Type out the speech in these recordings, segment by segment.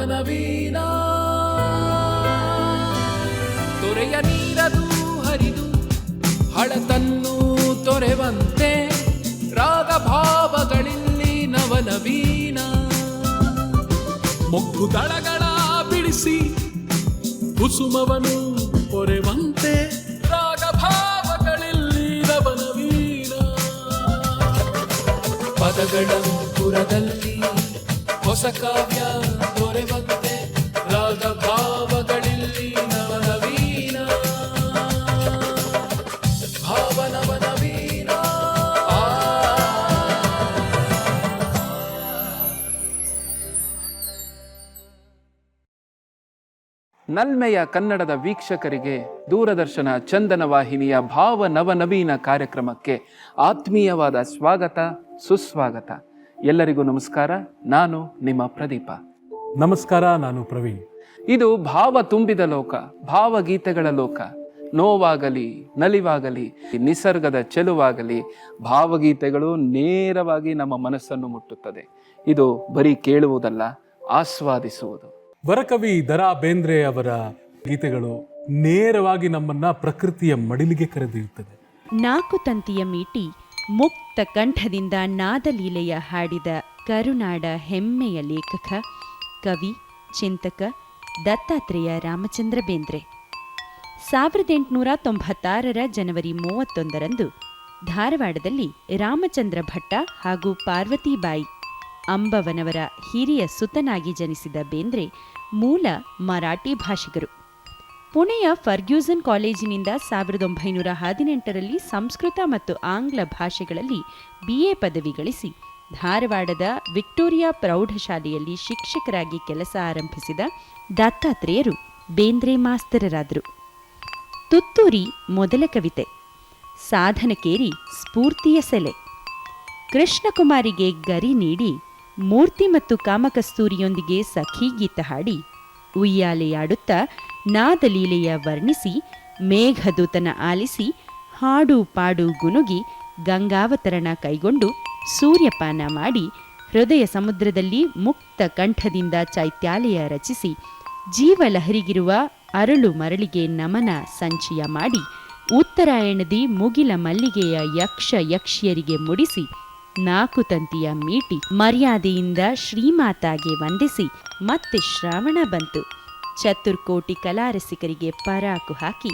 ನವನವೀನ ತೊರೆಯ ನೀರದು ಹರಿದು ಹಳತನ್ನು ತೊರೆವಂತೆ ರಾಗ ಭಾವಗಳಿಲ್ಲಿ ನವನವೀನ ಮೊಗ್ಗು ದಳಗಳ ಬಿಡಿಸಿ ಕುಸುಮವನು ಪೊರೆವಂತೆ ರಾಗ ಭಾವಗಳಲ್ಲಿ ನವನವೀನ ಪದಗಳ ಪುರದಲ್ಲಿ ಹೊಸ ಕಾವ್ಯ ದೊರೆವಂತೆ ರಾಗ ಭಾವಗಳಲ್ಲಿ ನವನವೀನ ಭಾವ ನವನವೀನ ನಲ್ಮೆಯ ಕನ್ನಡದ ವೀಕ್ಷಕರಿಗೆ ದೂರದರ್ಶನ ಚಂದನ ವಾಹಿನಿಯ ಭಾವ ನವನವೀನ ಕಾರ್ಯಕ್ರಮಕ್ಕೆ ಆತ್ಮೀಯವಾದ ಸ್ವಾಗತ ಸುಸ್ವಾಗತ. ಎಲ್ಲರಿಗೂ ನಮಸ್ಕಾರ. ನಾನು ನಿಮ್ಮ ಪ್ರದೀಪ. ನಮಸ್ಕಾರ, ನಾನು ಪ್ರವೀಣ್. ಇದು ಭಾವ ತುಂಬಿದ ಲೋಕ, ಭಾವಗೀತೆಗಳ ಲೋಕ. ನೋವಾಗಲಿ ನಲಿವಾಗಲಿ ನಿಸರ್ಗದ ಚೆಲುವಾಗಲಿ ಭಾವಗೀತೆಗಳು ನೇರವಾಗಿ ನಮ್ಮ ಮನಸ್ಸನ್ನು ಮುಟ್ಟುತ್ತದೆ. ಇದು ಬರೀ ಕೇಳುವುದಲ್ಲ, ಆಸ್ವಾದಿಸುವುದು. ವರಕವಿ ದ.ರಾ. ಬೇಂದ್ರೆ ಅವರ ಗೀತೆಗಳು ನೇರವಾಗಿ ನಮ್ಮನ್ನ ಪ್ರಕೃತಿಯ ಮಡಿಲಿಗೆ ಕರೆದೊಯ್ಯುತ್ತದೆ. ನಾಲ್ಕು ತಂತಿಯ ಮೀಟಿ ಮುಕ್ತ ಕಂಠದಿಂದ ನಾದಲೀಲೆಯ ಹಾಡಿದ ಕರುನಾಡ ಹೆಮ್ಮೆಯ ಲೇಖಕ, ಕವಿ, ಚಿಂತಕ ದತ್ತಾತ್ರೇಯ ರಾಮಚಂದ್ರ ಬೇಂದ್ರೆ 1896 ಜನವರಿ 31 ಧಾರವಾಡದಲ್ಲಿ ರಾಮಚಂದ್ರ ಭಟ್ಟ ಹಾಗೂ ಪಾರ್ವತೀಬಾಯಿ ಅಂಬವನವರ ಹಿರಿಯ ಸುತನಾಗಿ ಜನಿಸಿದ ಬೇಂದ್ರೆ ಮೂಲ ಮರಾಠಿ ಭಾಷಿಗರು. ಪುಣೆಯ ಫರ್ಗ್ಯೂಸನ್ ಕಾಲೇಜಿನಿಂದ 1918ರಲ್ಲಿ ಸಂಸ್ಕೃತ ಮತ್ತು ಆಂಗ್ಲ ಭಾಷೆಗಳಲ್ಲಿ BA ಪದವಿ ಗಳಿಸಿ ಧಾರವಾಡದ ವಿಕ್ಟೋರಿಯಾ ಪ್ರೌಢಶಾಲೆಯಲ್ಲಿ ಶಿಕ್ಷಕರಾಗಿ ಕೆಲಸ ಆರಂಭಿಸಿದ ದತ್ತಾತ್ರೇಯರು ಬೇಂದ್ರೆ ಮಾಸ್ತರರಾದರು. ತುತ್ತೂರಿ ಮೊದಲ ಕವಿತೆ, ಸಾಧನಕೇರಿ ಸ್ಫೂರ್ತಿಯ ಸೆಲೆ, ಕೃಷ್ಣಕುಮಾರಿಗೆ ಗರಿ ನೀಡಿ ಮೂರ್ತಿ ಮತ್ತು ಕಾಮಕಸ್ತೂರಿಯೊಂದಿಗೆ ಸಖಿ ಗೀತ ಹಾಡಿ ಉಯ್ಯಾಲೆಯಾಡುತ್ತಾ ನಾದಲೀಲೆಯ ವರ್ಣಿಸಿ ಮೇಘದೂತನ ಆಲಿಸಿ ಹಾಡು ಪಾಡು ಗುನುಗಿ ಗಂಗಾವತರಣ ಕೈಗೊಂಡು ಸೂರ್ಯಪಾನ ಮಾಡಿ ಹೃದಯ ಸಮುದ್ರದಲ್ಲಿ ಮುಕ್ತ ಕಂಠದಿಂದ ಚೈತ್ಯಾಲಯ ರಚಿಸಿ ಜೀವಲಹರಿಗಿರುವ ಅರಳು ಮರಳಿಗೆ ನಮನ ಸಂಚಯ ಮಾಡಿ ಉತ್ತರಾಯಣದಿ ಮುಗಿಲ ಮಲ್ಲಿಗೆಯ ಯಕ್ಷ ಯಕ್ಷಿಯರಿಗೆ ಮುಡಿಸಿ ನಾಲ್ಕು ತಂತಿಯ ಮೀಟಿ ಮರ್ಯಾದೆಯಿಂದ ಶ್ರೀಮಾತಾಗೆ ವಂದಿಸಿ ಮತ್ತೆ ಶ್ರಾವಣ ಬಂತು ಚತುರ್ಕೋಟಿ ಕಲಾರಸಿಕರಿಗೆ ಪರಾಕು ಹಾಕಿ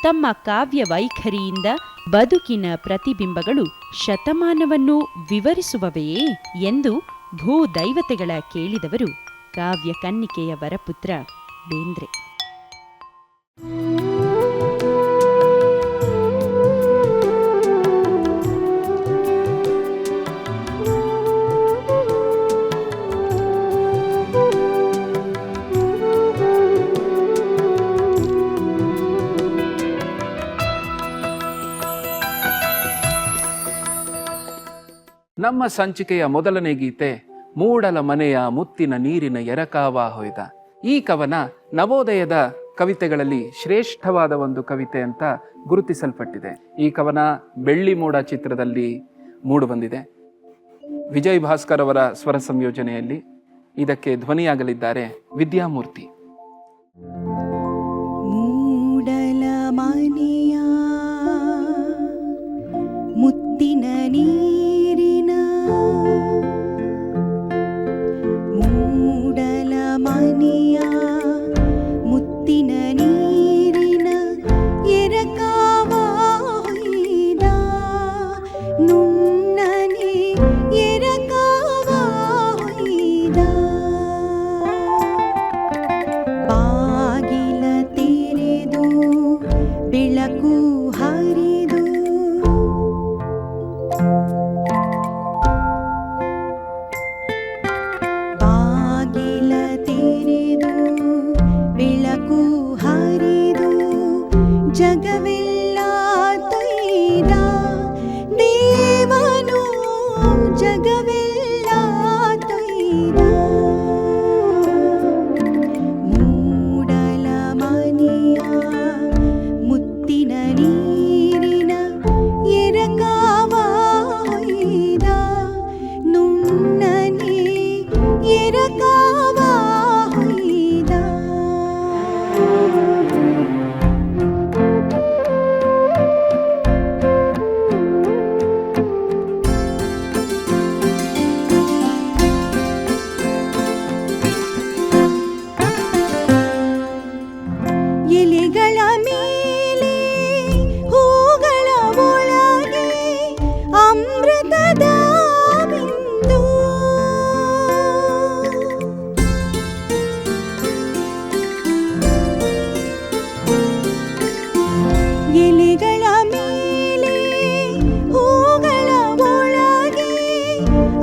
ತಮ್ಮ ಕಾವ್ಯ ವೈಖರಿಯಿಂದ ಬದುಕಿನ ಪ್ರತಿಬಿಂಬಗಳು ಶತಮಾನವನ್ನು ವಿವರಿಸುವವೆಯೇ ಎಂದು ಭೂದೈವತೆಗಳ ಕೇಳಿದವರು ಕಾವ್ಯ ಕನ್ನಿಕೆಯ ವರಪುತ್ರ ಬೇಂದ್ರೆ. ನಮ್ಮ ಸಂಚಿಕೆಯ ಮೊದಲನೇ ಗೀತೆ ಮೂಡಲ ಮನೆಯ ಮುತ್ತಿನ ನೀರಿನ ಎರಕಾವ ಹೊಯ್ದ. ಈ ಕವನ ನವೋದಯದ ಕವಿತೆಗಳಲ್ಲಿ ಶ್ರೇಷ್ಠವಾದ ಒಂದು ಕವಿತೆ ಅಂತ ಗುರುತಿಸಲ್ಪಟ್ಟಿದೆ. ಈ ಕವನ ಬೆಳ್ಳಿ ಮೋಡ ಚಿತ್ರದಲ್ಲಿ ಮೂಡಿಬಂದಿದೆ. ವಿಜಯ್ ಭಾಸ್ಕರ್ ಅವರ ಸ್ವರ ಸಂಯೋಜನೆಯಲ್ಲಿ ಇದಕ್ಕೆ ಧ್ವನಿಯಾಗಲಿದ್ದಾರೆ ವಿದ್ಯಾಮೂರ್ತಿ. ಮೂಡಲ ಮನೆಯ ಮುತ್ತಿನ ನೀರಿನ ಮೂಡಲ ಮನೆಯ ಮುತ್ತಿನ ನೀರಿನ ಎರಕಾವ ಹೊಯ್ದ ನುಣ್ಣನೆ ಎರಕಾವ ಹೊಯ್ದ ಬಾಗಿಲ ತೆರೆದು ಬೆಳಕು ಹರಿದು ಬಾಗಿಲ ತೆರೆದು ಬೆಳಕು ಹರಿದು ಜಗವೆಲ್ಲ ತೊಯ್ದ ದೇವನು ಜಗವೆಲ್ಲ ತೊಯ್ದ ಮೂಡಲ ಮನೆಯ ಮುತ್ತಿನ ನೀರಿನ ಎರಕಾವ ಹೊಯ್ದ ನುಣ್ಣನೆ ಎರಕಾವ ಹೊಯ್ದ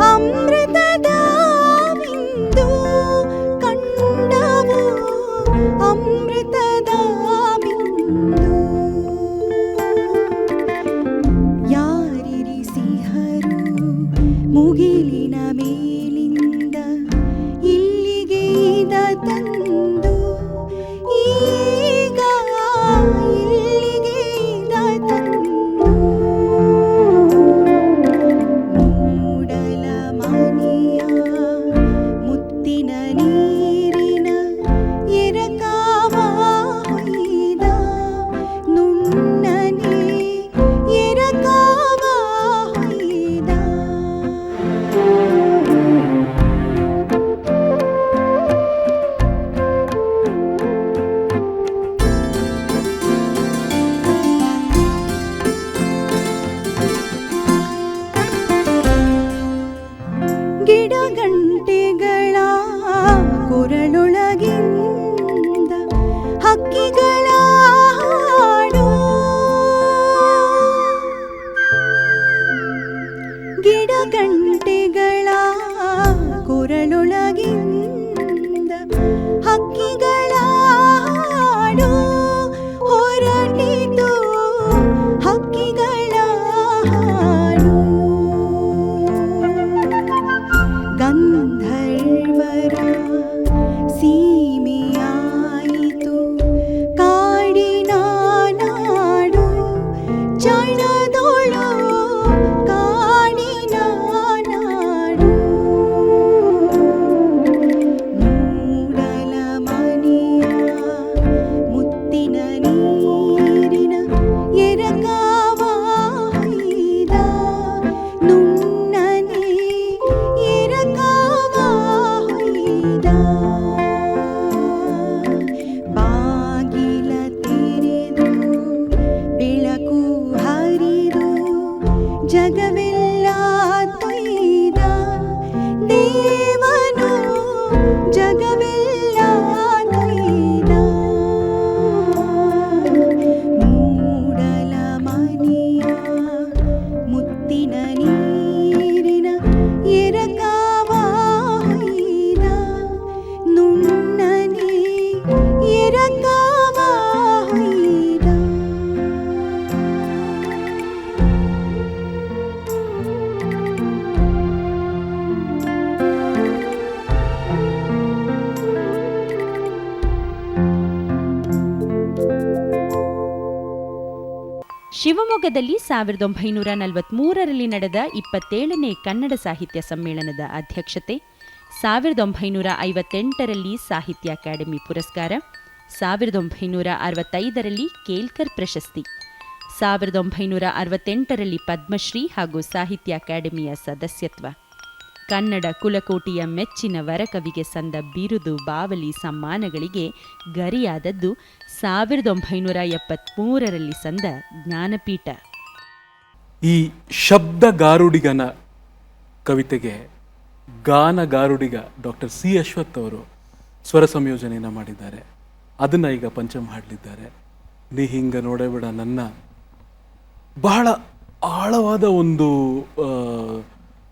ಅಮೃತದ ಬಿಂದು ಕಂಡವು ಅಮೃತದ ಬಿಂದು ಯಾರಿರಿಸಿಹರು ಮುಗಿಲಿನ ಮೇಲಿಂದ ಇಲ್ಲಿಗೆ ಇದ ತಂದು ಈಗ ಇಲ್ಲಿಗೆ ಇದ ತಂದು ಮೂಡಲ ಮನೆಯ ಮುತ್ತಿನ ನೀರಿನ ಎರಕಾವ ಹೊಯ್ದ ನುಣ್ಣನೆ ಎರಕಾವ ಹೊಯ್ದ ಗಿಡಗಂಟೆಗಳ ಕೊರಳೊಳಗಿಂದ ಹಕ್ಕಿಗಳ ಹಾಡು ಗಿಡಗಂಟೆಗಳ ಕೊರಳೊಳಗಿಂದ ಹಕ್ಕಿಗಳ ಹಾಡು ಹೊರಟಿತು ಹಕ್ಕಿಗಳ ಹಾಡು ಗಂಧರ್ವರ ಸೀಮೆಯಾಯಿತು ಕಾಡಿನ ನಾಡು ಚಣದೊಳು ಕಾಡಿನ ನಾಡು ಮೂಡಲ ಮನೆಯ ಮುತ್ತಿನ ನೀರಿನ ಎರಕಾವ ಹೊಯ್ದ ನುಣ್ಣನೆ ಎರಕಾವ ಹೊಯ್ದ ಬಾಗಿಲ ತೆರೆದು ಬೆಳಕು ಹರಿದು ಜಗವೆಲ್ಲ ತೊಯ್ದ ದೇವನು ಜಗವೆಲ್ಲ ತೊಯ್ದ ಮೂಡಲ ಮನೆಯ ಮುತ್ತಿನ ನೀರಿನ ಎರಕಾವ ಹೊಯ್ದ ನುಣ್ಣನೆ ಎರಕಾವ ಹೊಯ್ದ ಶಿವಮೊಗ್ಗದಲ್ಲಿ 1943ರಲ್ಲಿ ನಡೆದ 27ನೇ ಕನ್ನಡ ಸಾಹಿತ್ಯ ಸಮ್ಮೇಳನದ ಅಧ್ಯಕ್ಷತೆ, 1958ರಲ್ಲಿ ಸಾಹಿತ್ಯ ಅಕಾಡೆಮಿ ಪುರಸ್ಕಾರ, 1965ರಲ್ಲಿ ಕೇಲ್ಕರ್ ಪ್ರಶಸ್ತಿ, 1968ರಲ್ಲಿ ಪದ್ಮಶ್ರೀ ಹಾಗೂ ಸಾಹಿತ್ಯ ಅಕಾಡೆಮಿಯ ಸದಸ್ಯತ್ವ, ಕನ್ನಡ ಕುಲಕೋಟಿಯ ಮೆಚ್ಚಿನ ವರಕವಿಗೆ ಸಂದ ಬಿರುದು ಬಾವಲಿ ಸಮ್ಮಾನಗಳಿಗೆ ಗರಿಯಾದದ್ದು 1973ರಲ್ಲಿ ಸಂದ ಜ್ಞಾನಪೀಠ. ಈ ಶಬ್ದಗಾರುಡಿಗನ ಕವಿತೆಗೆ ಗಾನಗಾರುಡಿಗ ಡಾಕ್ಟರ್ ಸಿ ಅಶ್ವಥ್ ಅವರು ಸ್ವರ ಸಂಯೋಜನೆಯನ್ನು ಮಾಡಿದ್ದಾರೆ. ಅದನ್ನು ಈಗ ಪಂಚಮ್ ಹಾಡಲಿದ್ದಾರೆ. ನೀ ಹಿಂಗ ನೋಡಬೇಡ ನನ್ನ ಬಹಳ ಆಳವಾದ ಒಂದು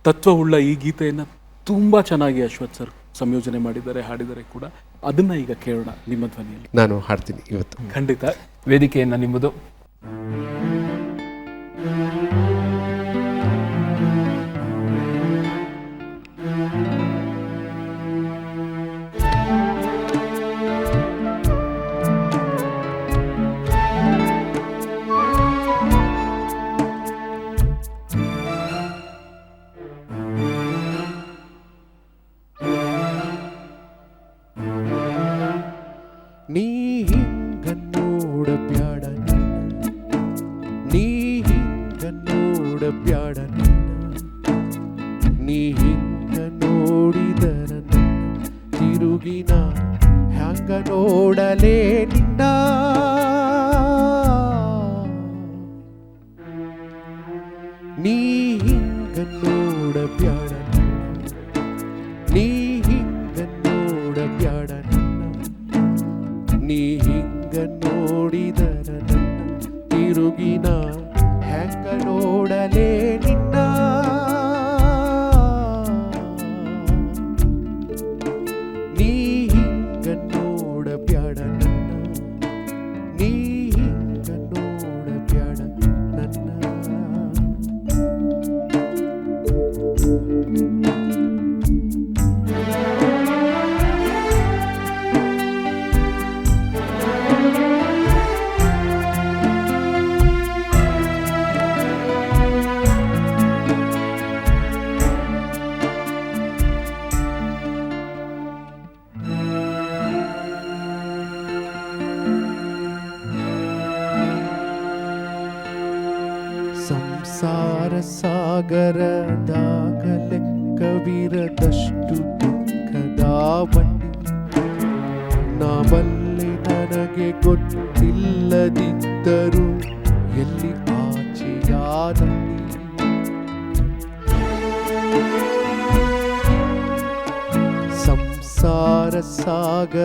ತತ್ವವುಳ್ಳ ಈ ಗೀತೆಯನ್ನು ತುಂಬ ಚೆನ್ನಾಗಿ ಅಶ್ವಥ್ ಸರ್ ಸಂಯೋಜನೆ ಮಾಡಿದ್ದಾರೆ, ಹಾಡಿದ್ದಾರೆ ಕೂಡ. ಅದನ್ನ ಈಗ ಕೇಳೋಣ ನಿಮ್ಮ ಧ್ವನಿಯಲ್ಲಿ. ನಾನು ಹಾಡ್ತೀನಿ ಇವತ್ತು. ಖಂಡಿತ. ವೇದಿಕೆಯನ್ನು ನಿಮ್ಮದು. ನೀ ಹಿಂಗ ನೋಡಬ್ಯಾಡ ನನ್ನ, ನೀ ಹಿಂಗ ನೋಡಬ್ಯಾಡ ನನ್ನ, ನೀ ಹಿಂಗ ನೋಡಿದರ ನನ್ನ ತಿರುಗಿನ ಹ್ಯಾಂಗ ನೋಡಲೇ ನಿನ್ನ. ನೀ ಹಿಂಗ ನೋಡಬ್ಯಾಡ ನನ್ನ, ನೀ ಹಿಂಗ ನೋಡಬ್ಯಾಡ ನನ್ನ, ನೀ ಹಿಂಗ ನೋಡಿದರ ನನ್ನ ತಿರುಗಿನ ಹ್ಯಾಂಗ ನೋಡಲೇ ನಿನ್ನ. ಸಂಸಾರ ಸಾಗರದಾಗಲೆ ಕವಿರದಷ್ಟು ದುಃಖದ ಬಂಡಿ ನಾ ಬಲ್ಲೆ ನನಗೆ ಗೊತ್ತಿಲ್ಲದಿದ್ದರೂ ಎಲ್ಲಿ ಆಚೆಯಾದಲ್ಲಿ ಸಂಸಾರ ಸಾಗರದಾಗಲೆ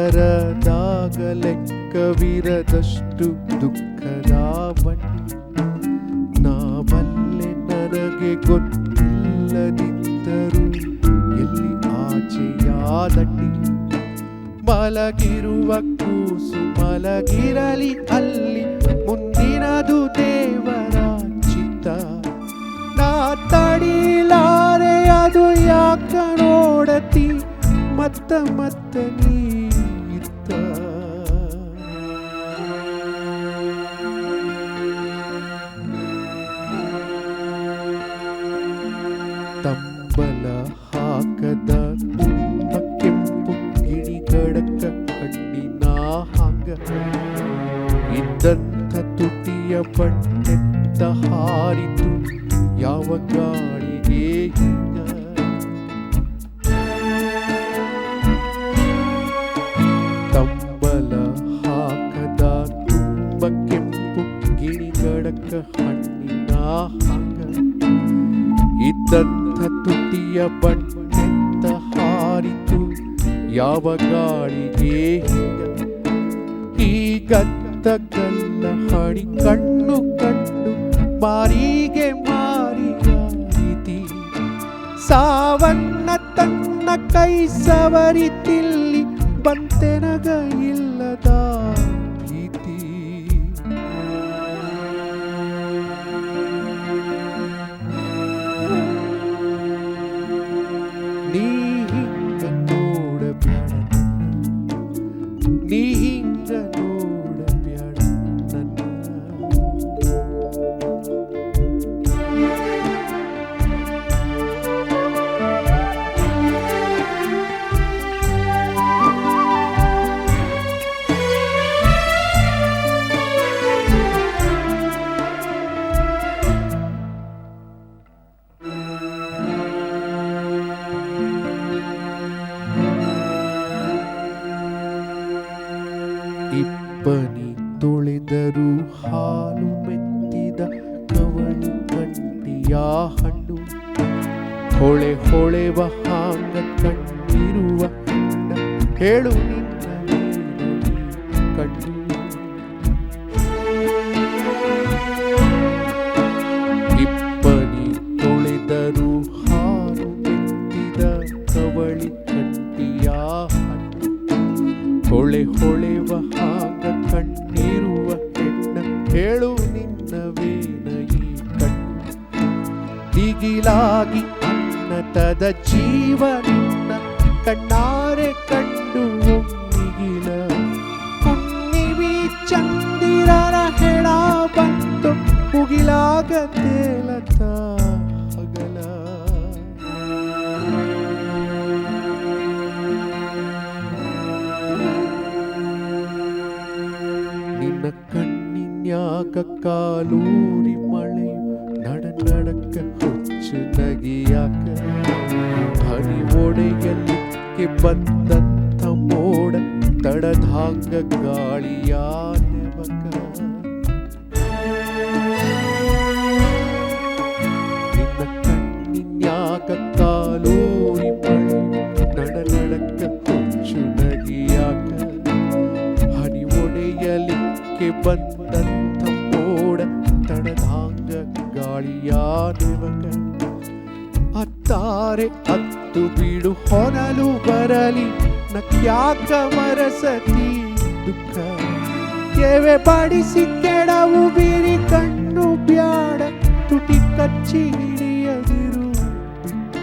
ಕವಿರದಷ್ಟು ದುಃಖದ ಬಂಡಿ ನಾ ಬಲ್ಲೆ ನನಗೆ ಗೊತ್ತಿಲ್ಲದಿದ್ದರೂ ಎಲ್ಲಿ ಆಚೆಯಾದಂಡಿ ಮಲಗಿರುವ ಕೂಸು ಮಲಗಿರಲಿ ಅಲ್ಲಿ ಮುಂದಿನದು ದೇವರ ಚಿತ್ತ ನಾ ತಡಿಲಾರೆ ಅದು ಯಾಕ ನೋಡತಿ ಮತ್ತ ಮತ್ತ ನೀ ಇತ್ತ ತಂಬಲ ಹಾಕದ ತುಂಬ ಕೆಂಪು ಗಿಣಿಗಡಕ ಹಣ್ಣಿನ ಹಂಗ ಇದ್ದಂಥ ತುಟಿಯ ಬಣ್ಣೆತ್ತ ಹಾರಿತು ಯಾವ ಗಾಳಿಗೆ ಹಿಂಗ ತಂಬಲ ಹಾಕದ ತುಂಬ ಕೆಂಪು ಗಿಣಿಗಡಕ ಹಣ್ಣಿನ ಹಂಗ ಇದ್ದಂಥ ತುಟಿಯ ಬಣ್ಣೆತ್ತ ಹಾರಿತು ಯಾವ ಗಾಳಿಗೆ ಹಿಂಗ ಈಗತ್ತ ಕಲ್ಲ ಹಣಿ ಕಣ್ಣು ಕಣ್ಣು ಮಾರಿಗೆ ಮಾರಿಯ ರೀತಿ ಸಾವನ್ನ ತನ್ನ ಕೈ ಸವರಿತಿಲ್ಲಿ ಬಂತೆನಗ ಇಲ್ಲದ ಭೀತಿ ನೀ ಹಿಂಗ ನೋಡಬ್ಯಾಡ ನೀ ಹಿಂಗ ನೋಡಬ್ಯಾಡ ನನ್ನ ಇಬ್ಬನಿ ತೊಳೆದರು ಹಾಲು ಮೆತ್ತಿದ ಕವಳು ಕಂಟಿಯ ಹಣ್ಣು ಹೊಳೆ ಹೊಳೆವ ಹಾಂಗ ಕಣ್ಣಿರುವ ಹೆಣ್ಣ ಹೇಳು ನಿನ್ನ ಕಣ್ಣು ಇಬ್ಬನಿ ತೊಳೆದರು ಹಾಲು ಮೆತ್ತಿದ ಕವಳಿ ಕಂಟಿಯ ಹಣ್ಣು ಹೊಳೆ ಹೊಳೆವ ಹಾಗ ಕಣ್ಣಿರುವ ಹೆಣ್ಣ ಹೇಳು ನಿನ್ನವೇನ ಈ ಕಣ್ಣು ದಿಗಿಲಾಗಿ ಅನ್ನತದ ಜೀವ ನಿನ್ನ ಕಣ್ಣಾರೆ ಕಂಡು ಒಮ್ಮಿಗಿಲ ಹುಣ್ಣಿಮಿ ಚಂದಿರನ ಹೆಣ ಬಂತು ಮುಗಿಲಾಗ ತೇಲತ ಹಗಲ ನಿನ್ನ ಕಣ್ಣಿನ್ಯಾಕ ಕಾಲೂರಿ ಮಳೆಯು ನಡ ನಡಕ ಹುಚ್ಚು ನಗಿಯಾಕ ಹನಿ ಒಡೆಯಲಿಕ್ಕೆ ಬಂದಂಥ ಮೋಡ ತಡದಾಂಗ ಗಾಳಿಯ ನೆವಕ ನಿನ್ನ ಕಣ್ಣಿನ್ಯಾಕ ಕಾಲೂರಿ ಮಳೆಯು ನಡ ನಡಕ ಹುಚ್ಚು ನಗಿಯಾಕ ಹನಿ ಒಡೆಯಲಿಕ್ಕೆ ಬಂದಂಥ ಮೋಡ ತಡದಾಂಗ ಗಾಳಿಯ ನೆವಕ ಹತ್ತಾರೆ ಹತ್ತು ಬೀಡು ಹೊನಲು ಬರಲಿ ನಕ್ಯಾಕ ಮರಸತಿ ದುಃಖ ಕೆವೆ ಬಾಡಿಸಿ ಕೆಡವು ಬೀರಿ ಕಣ್ಣು ಬ್ಯಾಡ ತುಟಿ ಕಚ್ಚಿ ಹಿಡಿಯದಿರು ಬಿಟ್ಟ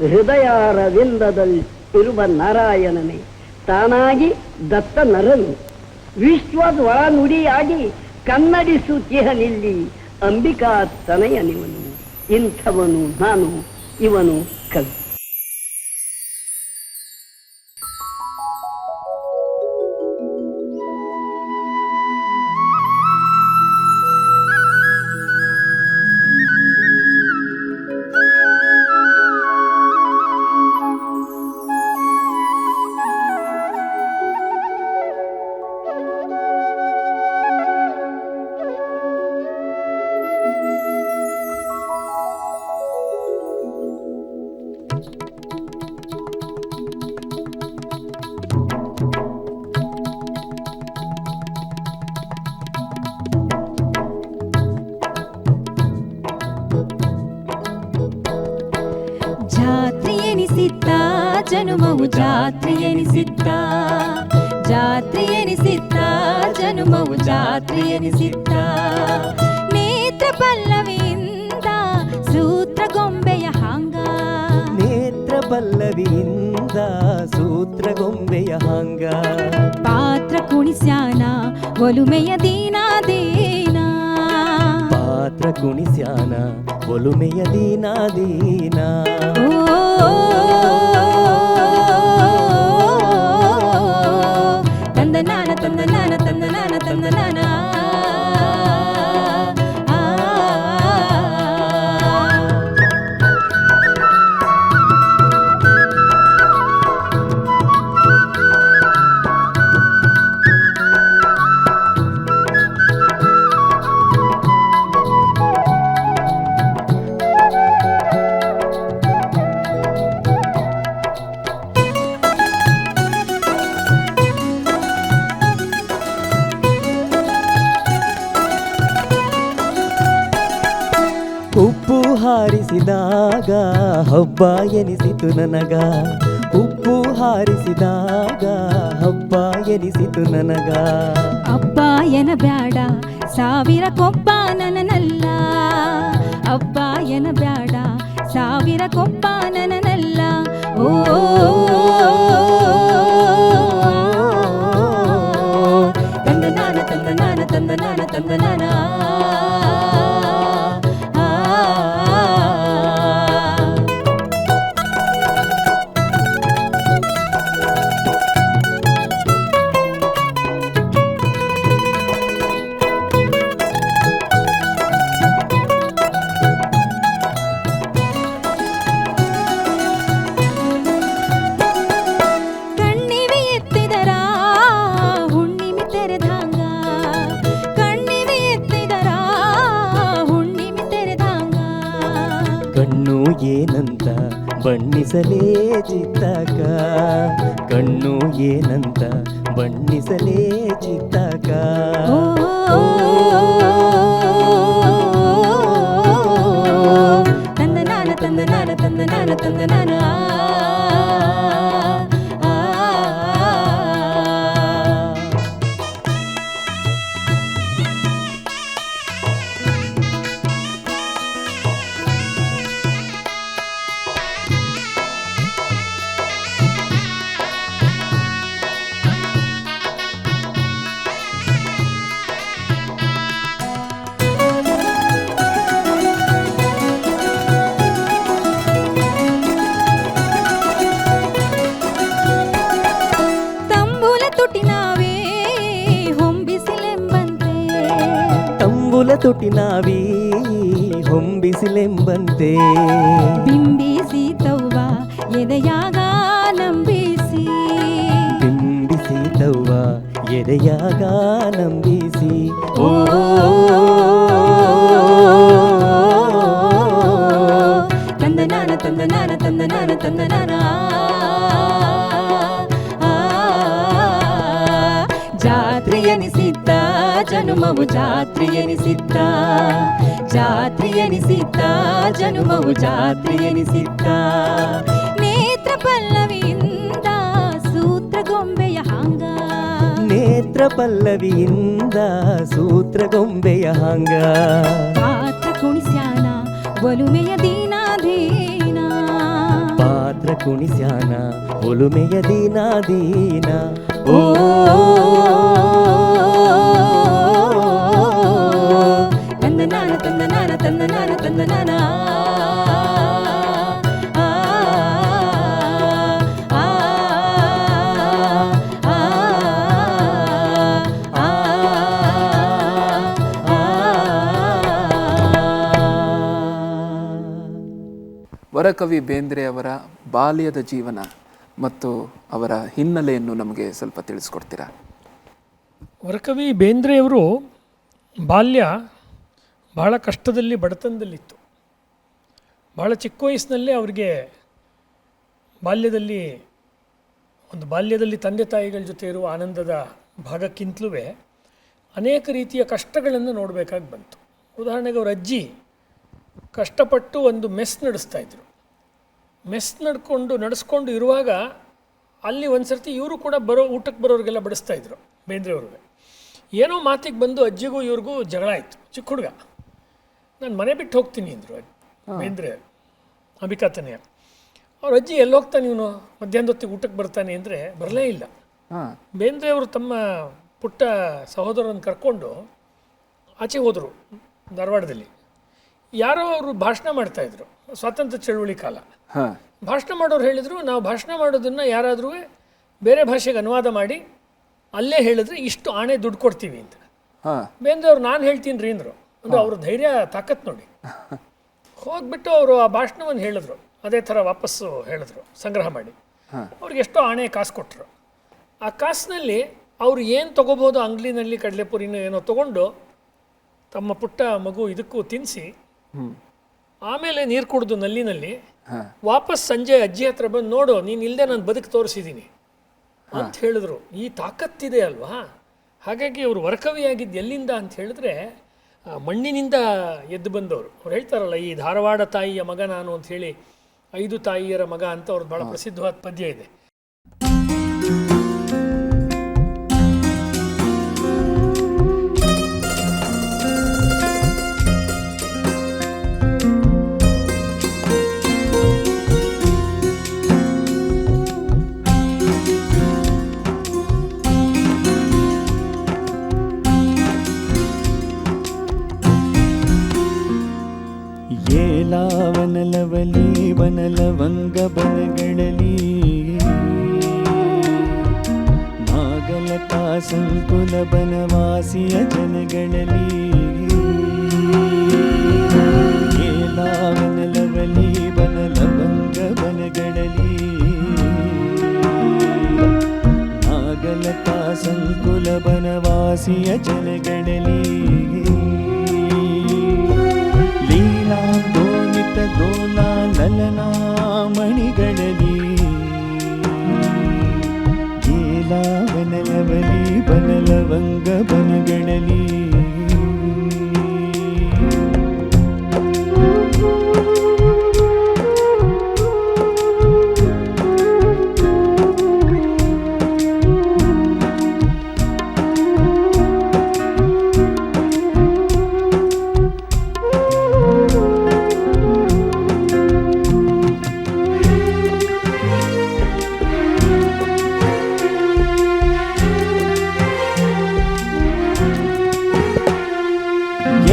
ಹೃದಯಾರವಿಂದದಲ್ಲಿ ಇರುವ ನಾರಾಯಣನೇ ತಾನಾಗಿ ದತ್ತ ನರನು ವಿಶ್ವದ ಒಳನುಡಿಯಾಗಿ ಕನ್ನಡಿಸುತ್ತಿಹನಿಲ್ಲಿ ಅಂಬಿಕಾ ತನಯನಿವನು. ಇಂಥವನು ನಾನು, ಇವನು ಕವಿ. ಜಾತ್ರೆ ಎನಿಸಿದ್ದ ಜನುಮವು ಜಾತ್ರೆ ಎನಿಸಿದ್ದ, ಜಾತ್ರೆ ಎನಿಸಿದ್ದ ಜನುಮವು ಜಾತ್ರೆ ಎನಿಸಿದ್ದ. ನೇತ್ರ ಪಲ್ಲವಿಯಿಂದ ಸೂತ್ರ ಗೊಂಬೆಯ ಹಾಂಗ, ನೇತ್ರ ಪಲ್ಲವಿಯಿಂದ ಸೂತ್ರ ಗೊಂಬೆಯ ಹಾಂಗ. ಪಾತ್ರ ಕುಣಿಸ್ಯಾನ ಒಲುಮೆಯ ದೀನಾದೇನ, ಪಾತ್ರ ಕುಣಿಸ್ಯಾನ ಒಲುಮೆಯ ದೀನಾದೀನ. ತಂದನಾನ ತಂದನಾನ ತಂದನಾನ ತಂದನಾನ. ಉಪ್ಪು ಹಾರಿಸಿದಾಗ ಹಬ್ಬ ಎನಿಸಿತು ನನಗ, ಉಪ್ಪು ಹಾರಿಸಿದಾಗ ಹಬ್ಬ ಎನಿಸಿತು ನನಗ. ಅಬ್ಬ ಎನ ಬ್ಯಾಡ ಸಾವಿರ ಕೊಬ್ಬ ನನನಲ್ಲ, ಅಬ್ಬ ಎನ ಬ್ಯಾಡ ಸಾವಿರ ಕೊಬ್ಬ ನನನಲ್ಲ. ಓ ತಂದನಾನ ತಂದನಾನ ತಂದನಾನ ತಂದನಾನ. ಕಣ್ಣಿವೆ ಎತ್ತಿದರ ಹುಣ್ಣಿಮೆ ತೆರೆದಂಗ, ಕಣ್ಣಿವೆ ಎತ್ತಿದರ ಹುಣ್ಣಿಮೆ ತೆರೆದಂಗ. ಕಣ್ಣು ಏನಂತ ಬಣ್ಣಿಸಲೇ ಚಿತ್ತಕ, ಕಣ್ಣು ಏನಂತ ಬಣ್ಣಿಸಲೇ ಚಿತ್ತಕ. ತಂದನಾನ ತಂದನಾನ ತಂದನಾನ ತಂದನಾನ. ತಂಬುಲ ತುಟಿನಾವೇ ಹೊಂಬಿಸಿಲೆಂಬಂತೆ, ತಂಬುಲ ತುಟಿನಾವಿ ಹೊಂಬಿಸಿಲೆಂಬಂತೆ. ಬಿಂಬಿಸಿ ತವ್ವ ಎದೆಯಾಗ ನಂಬಿಸಿ, ಬಿಂಬಿಸಿ ತವ್ವ ಎದೆಯಾಗ ನಂಬಿಸಿ. ಓ ತಂದನಾನ ತಂದನಾನ ತಂದನಾನ ತಂದನಾನ. ಜಾತ್ರೆ ಎನಿಸಿದ್ದ ಜನುಮವು ಜಾತ್ರೆ ಎನಿಸಿದ್ದ, ಜಾತ್ರೆ ಎನಿಸಿದ್ದ ಜನುಮವು ಜಾತ್ರೆ ಎನಿಸಿದ್ದ. ನೇತ್ರ ಪಲ್ಲವಿಯಿಂದ ಸೂತ್ರ ಗೊಂಬೆಯ ಹಾಂಗ, ನೇತ್ರ ಪಲ್ಲವಿಯಿಂದ ಸೂತ್ರ ಗೊಂಬೆಯ ಹಾಂಗ. ಪಾತ್ರ ಕುಣಿಸ್ಯಾನ ಒಲುಮೆಯ ದೀನಾಧೀನ, ಚಕ್ರ ಕುಣಿಸ್ಯಾನ ಒಲುಮೆಯ ದೀನ ದೀನ ಓ ತಂದನಾನ ತಂದನಾನ ತಂದನಾನ ತಂದನಾನ ವರಕವಿ ಬೇಂದ್ರೆ ಅವರ ಬಾಲ್ಯದ ಜೀವನ ಮತ್ತು ಅವರ ಹಿನ್ನೆಲೆಯನ್ನು ನಮಗೆ ಸ್ವಲ್ಪ ತಿಳಿಸ್ಕೊಡ್ತೀರಾ? ವರಕವಿ ಬೇಂದ್ರೆಯವರು ಬಾಲ್ಯ ಬಹಳ ಕಷ್ಟದಲ್ಲಿ, ಬಡತನದಲ್ಲಿತ್ತು. ಭಾಳ ಚಿಕ್ಕ ವಯಸ್ಸಿನಲ್ಲೇ ಅವರಿಗೆ ಬಾಲ್ಯದಲ್ಲಿ ತಂದೆ ತಾಯಿಗಳ ಜೊತೆ ಇರುವ ಆನಂದದ ಭಾಗಕ್ಕಿಂತಲೂ ಅನೇಕ ರೀತಿಯ ಕಷ್ಟಗಳನ್ನು ನೋಡಬೇಕಾಗಿ ಬಂತು. ಉದಾಹರಣೆಗೆ ಅವ್ರ ಅಜ್ಜಿ ಕಷ್ಟಪಟ್ಟು ಒಂದು ಮೆಸ್ ನಡೆಸ್ತಾಯಿದ್ರು. ಮೆಸ್ ನಡೆಸ್ಕೊಂಡು ಇರುವಾಗ ಅಲ್ಲಿ ಒಂದು ಸರ್ತಿ ಇವರು ಕೂಡ ಊಟಕ್ಕೆ ಬರೋರಿಗೆಲ್ಲ ಬಡಿಸ್ತಾಯಿದ್ರು ಬೇಂದ್ರೆಯವ್ರಿಗೆ. ಏನೋ ಮಾತಿಗೆ ಬಂದು ಅಜ್ಜಿಗೂ ಇವ್ರಿಗೂ ಜಗಳ ಆಯಿತು. ಚಿಕ್ಕ ಹುಡುಗ, ನಾನು ಮನೆ ಬಿಟ್ಟು ಹೋಗ್ತೀನಿ ಅಂದರು ಬೇಂದ್ರೆ ಅಂಬಿಕಾತನೆಯ. ಅವ್ರ ಅಜ್ಜಿ ಎಲ್ಲಿ ಹೋಗ್ತಾನೆ ಇವನು, ಮಧ್ಯಾಹ್ನದ ಹೊತ್ತಿಗೆ ಊಟಕ್ಕೆ ಬರ್ತಾನೆ ಅಂದರೆ ಬರಲೇ ಇಲ್ಲ. ಬೇಂದ್ರೆಯವರು ತಮ್ಮ ಪುಟ್ಟ ಸಹೋದರನ ಕರ್ಕೊಂಡು ಆಚೆ ಹೋದರು ಧಾರವಾಡದಲ್ಲಿ. ಯಾರೋ ಅವರು ಭಾಷಣ ಮಾಡ್ತಾಯಿದ್ರು, ಸ್ವಾತಂತ್ರ್ಯ ಚಳುವಳಿ ಕಾಲ. ಭಾಷಣ ಮಾಡೋರು ಹೇಳಿದರು, ನಾವು ಭಾಷಣ ಮಾಡೋದನ್ನು ಯಾರಾದರೂ ಬೇರೆ ಭಾಷೆಗೆ ಅನುವಾದ ಮಾಡಿ ಅಲ್ಲೇ ಹೇಳಿದ್ರೆ ಇಷ್ಟು ಆಣೆ ದುಡ್ಡು ಕೊಡ್ತೀವಿ ಅಂತ. ಬೇಂದ್ರೆ ಅವ್ರು ನಾನು ಹೇಳ್ತೀನಿ ರೀ ಅಂದರು. ಅಂದರೆ ಅವ್ರ ಧೈರ್ಯ ತಾಕತ್ತು ನೋಡಿ. ಹೋಗ್ಬಿಟ್ಟು ಅವರು ಆ ಭಾಷಣವನ್ನು ಹೇಳಿದ್ರು, ಅದೇ ಥರ ವಾಪಸ್ಸು ಹೇಳಿದ್ರು ಸಂಗ್ರಹ ಮಾಡಿ. ಅವ್ರಿಗೆ ಎಷ್ಟೋ ಆಣೆ ಕಾಸು ಕೊಟ್ಟರು. ಆ ಕಾಸಿನಲ್ಲಿ ಅವರು ಏನು ತೊಗೋಬೋದು, ಅಂಗಡಿನಲ್ಲಿ ಕಡಲೆಪುರಿನ ಏನೋ ತೊಗೊಂಡು ತಮ್ಮ ಪುಟ್ಟ ಮಗು ಇದಕ್ಕೂ ತಿನ್ನಿಸಿ ಆಮೇಲೆ ನೀರು ಕುಡಿದು ನಲ್ಲಿನಲ್ಲಿ ವಾಪಸ್ ಸಂಜೆ ಅಜ್ಜಿ ಹತ್ರ ಬಂದು, ನೋಡು ನೀನು ಇಲ್ಲದೆ ನಾನು ಬದುಕು ತೋರಿಸಿದ್ದೀನಿ ಅಂತ ಹೇಳಿದ್ರು. ಈ ತಾಕತ್ತಿದೆ ಅಲ್ವಾ. ಹಾಗಾಗಿ ಅವರು ವರಕವಿಯಾಗಿದ್ದು ಎಲ್ಲಿಂದ ಅಂತ ಹೇಳಿದ್ರೆ ಮಣ್ಣಿನಿಂದ ಎದ್ದು ಬಂದವರು. ಅವ್ರು ಹೇಳ್ತಾರಲ್ಲ, ಈ ಧಾರವಾಡ ತಾಯಿಯ ಮಗ ನಾನು ಅಂತ ಹೇಳಿ, 5 ತಾಯಿಯರ ಮಗ ಅಂತ ಅವ್ರದ್ದು ಭಾಳ ಪ್ರಸಿದ್ಧವಾದ ಪದ್ಯ ಇದೆ. ವನಲವಲಿ ವನಲವಂಗ ಬನಗಳಲ್ಲಿ ನಾಗಲತಾ ಸಂಕುಲ ಬನವಾಸಿಯ ಜನಗಳಲ್ಲಿ ವನಲವಲಿ ವನಲವಂಗ ಬನಗಳಲ್ಲಿ ನಾಗಲತಾ ಸಂಕುಲ ಬನವಾಸಿಯ ಜನಗಳಲ್ಲಿ ದೋನಿತ ದೋಲಾ ಲಲನಾ ಮಣಿಗಳಲ್ಲಿ ವನಲವಲಿ ಬನಲವಂಗ ಬನಗಳಲ್ಲಿ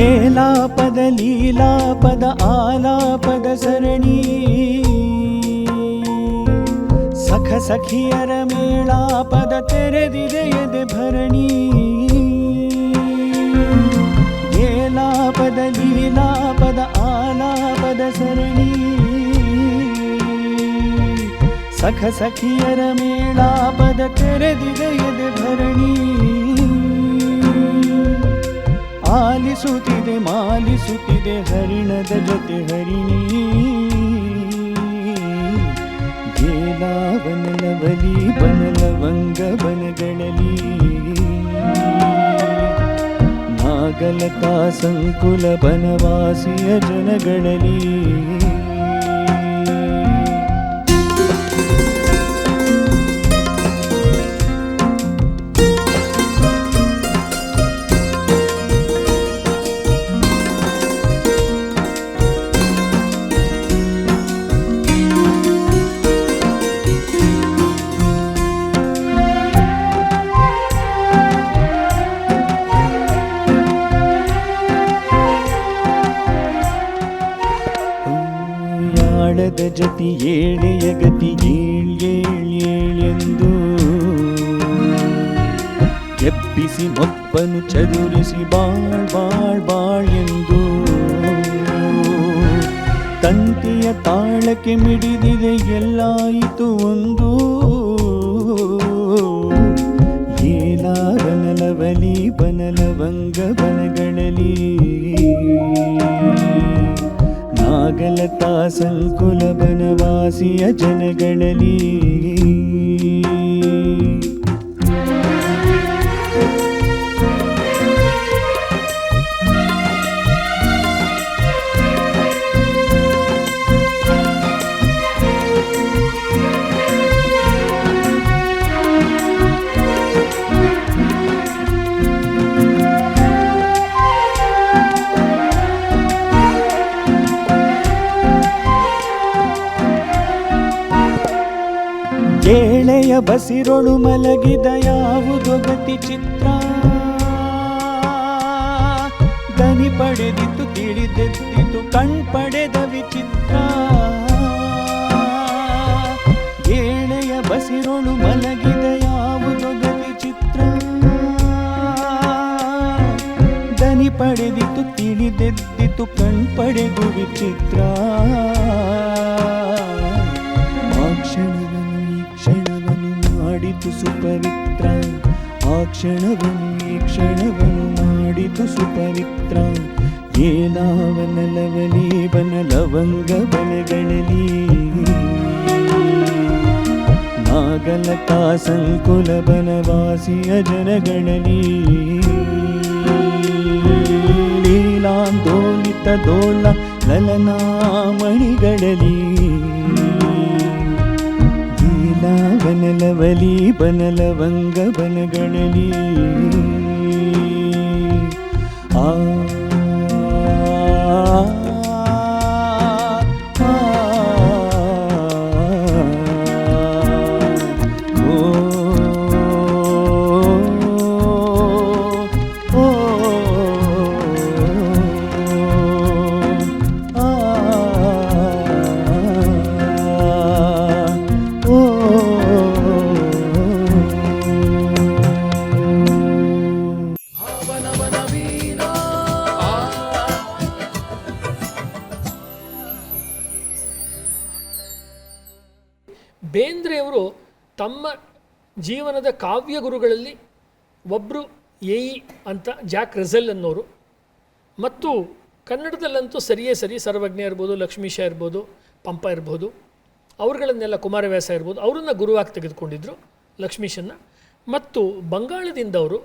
ಏಲಾಪದ ಲೀಲಾಪದ ಆಲಾಪದ ಸರಣಿ ಸಖ ಸಖಿಯರ ಮೇಳಾಪದ ತೆರೆದಿದೆ ಎದೆ ಭರಣಿ ಏಲಾಪದ ಲೀಲಾಪದ ಆಲಾಪದ ಸರಣಿ ಸಖ ಸಖಿಯರ ಮೇಳಾಪದ ತೆರೆದಿದೆ ಎದೆ ಭರಣಿ ಆಲಿಸುತ್ತಿದೆ ಮಾಲಿಸುತ್ತಿದೆ ಹರಿಣದ ಜೊತೆ ಹರಿಣಿ ವನಲವಲಿ ಬನಲವಂಗ ಬನಗಳಲ್ಲಿ ನಾಗಲತಾ ಸಂಕುಲ ಬನವಾಸಿಯ ಜನಗಳಲ್ಲಿ ಜತಿ ಏಳೆಯ ಗತಿ ಏಳ್ಯೇಳ್ಯೇಳೆಂದು ಎಬ್ಬಿಸಿ ಮೊಪ್ಪನು ಚದುರಿಸಿ ಬಾಳ್ ಬಾಳ್ ಬಾಳೆಂದು ತಂತಿಯ ತಾಳಕ್ಕೆ ಮಿಡಿದಿದೆ ಎಲ್ಲಾಯಿತು ಒಂದು ಏಲಾವನಲವಲಿ ಬನಲವಂಗ ಬನಗಳಲ್ಲಿ ನಾಗಲತಾ ಸಂಕುಲ ಬನವಾಸಿಯ ಜನಗಳಲ್ಲಿ ಏಳೆಯ ಬಸಿರೊಳು ಮಲಗಿದ ಯಾವುದೋ ಗತಿ ಚಿತ್ರ ದನಿ ಪಡೆದಿತ್ತು ತಿಳಿದೆದ್ದಿತು ಕಣ್ಪಡೆದ ವಿಚಿತ್ರ ಏಳೆಯ ಬಸಿರೊಳು ಮಲಗಿದ ಯಾವುದೋ ಗತಿ ಚಿತ್ರ ದನಿ ಪಡೆದಿತ್ತು ತಿಳಿದೆದ್ದಿತು ಕಣ್ಪಡೆದು ವಿಚಿತ್ರ ಮಾಡಿತು ಸುಪವಿತ್ರ ಆ ಕ್ಷಣವನ್ನು ಈ ಕ್ಷಣವನ್ನು ಮಾಡಿತು ಸುಪವಿತ್ರ ಏಲಾವನಲವಲಿ ಬನಲವಂಗ ಬನಗಳಲ್ಲಿ ನಾಗಲತಾ ಸಂಕುಲ ಬನವಾಸಿಯ ಜನಗಳಲ್ಲಿ ಲೀಲಾಂದೋಲಿತ ದೋಲ ಲಲನಾ ಮಣಿಗಳಲ್ಲಿ ಬನಲವಲಿ ಬನಲವಂಗ ಬನಗಳಲ್ಲಿ ಆ ಬೇಂದ್ರೆಯವರು ತಮ್ಮ ಜೀವನದ ಕಾವ್ಯ ಗುರುಗಳಲ್ಲಿ ಒಬ್ಬರು ಎಇ ಅಂತ ಜಾಕ್ ರೆಸೆಲ್ ಅನ್ನೋರು, ಮತ್ತು ಕನ್ನಡದಲ್ಲಂತೂ ಸರಿಯೇ ಸರಿ ಸರ್ವಜ್ಞ ಇರ್ಬೋದು, ಲಕ್ಷ್ಮೀಶ ಇರ್ಬೋದು, ಪಂಪ ಇರ್ಬೋದು, ಅವ್ರುಗಳನ್ನೆಲ್ಲ ಕುಮಾರವ್ಯಾಸ ಇರ್ಬೋದು, ಅವರನ್ನು ಗುರುವಾಗಿ ತೆಗೆದುಕೊಂಡಿದ್ದರು ಲಕ್ಷ್ಮೀಶನ್ನು. ಮತ್ತು ಬಂಗಾಳದಿಂದವರು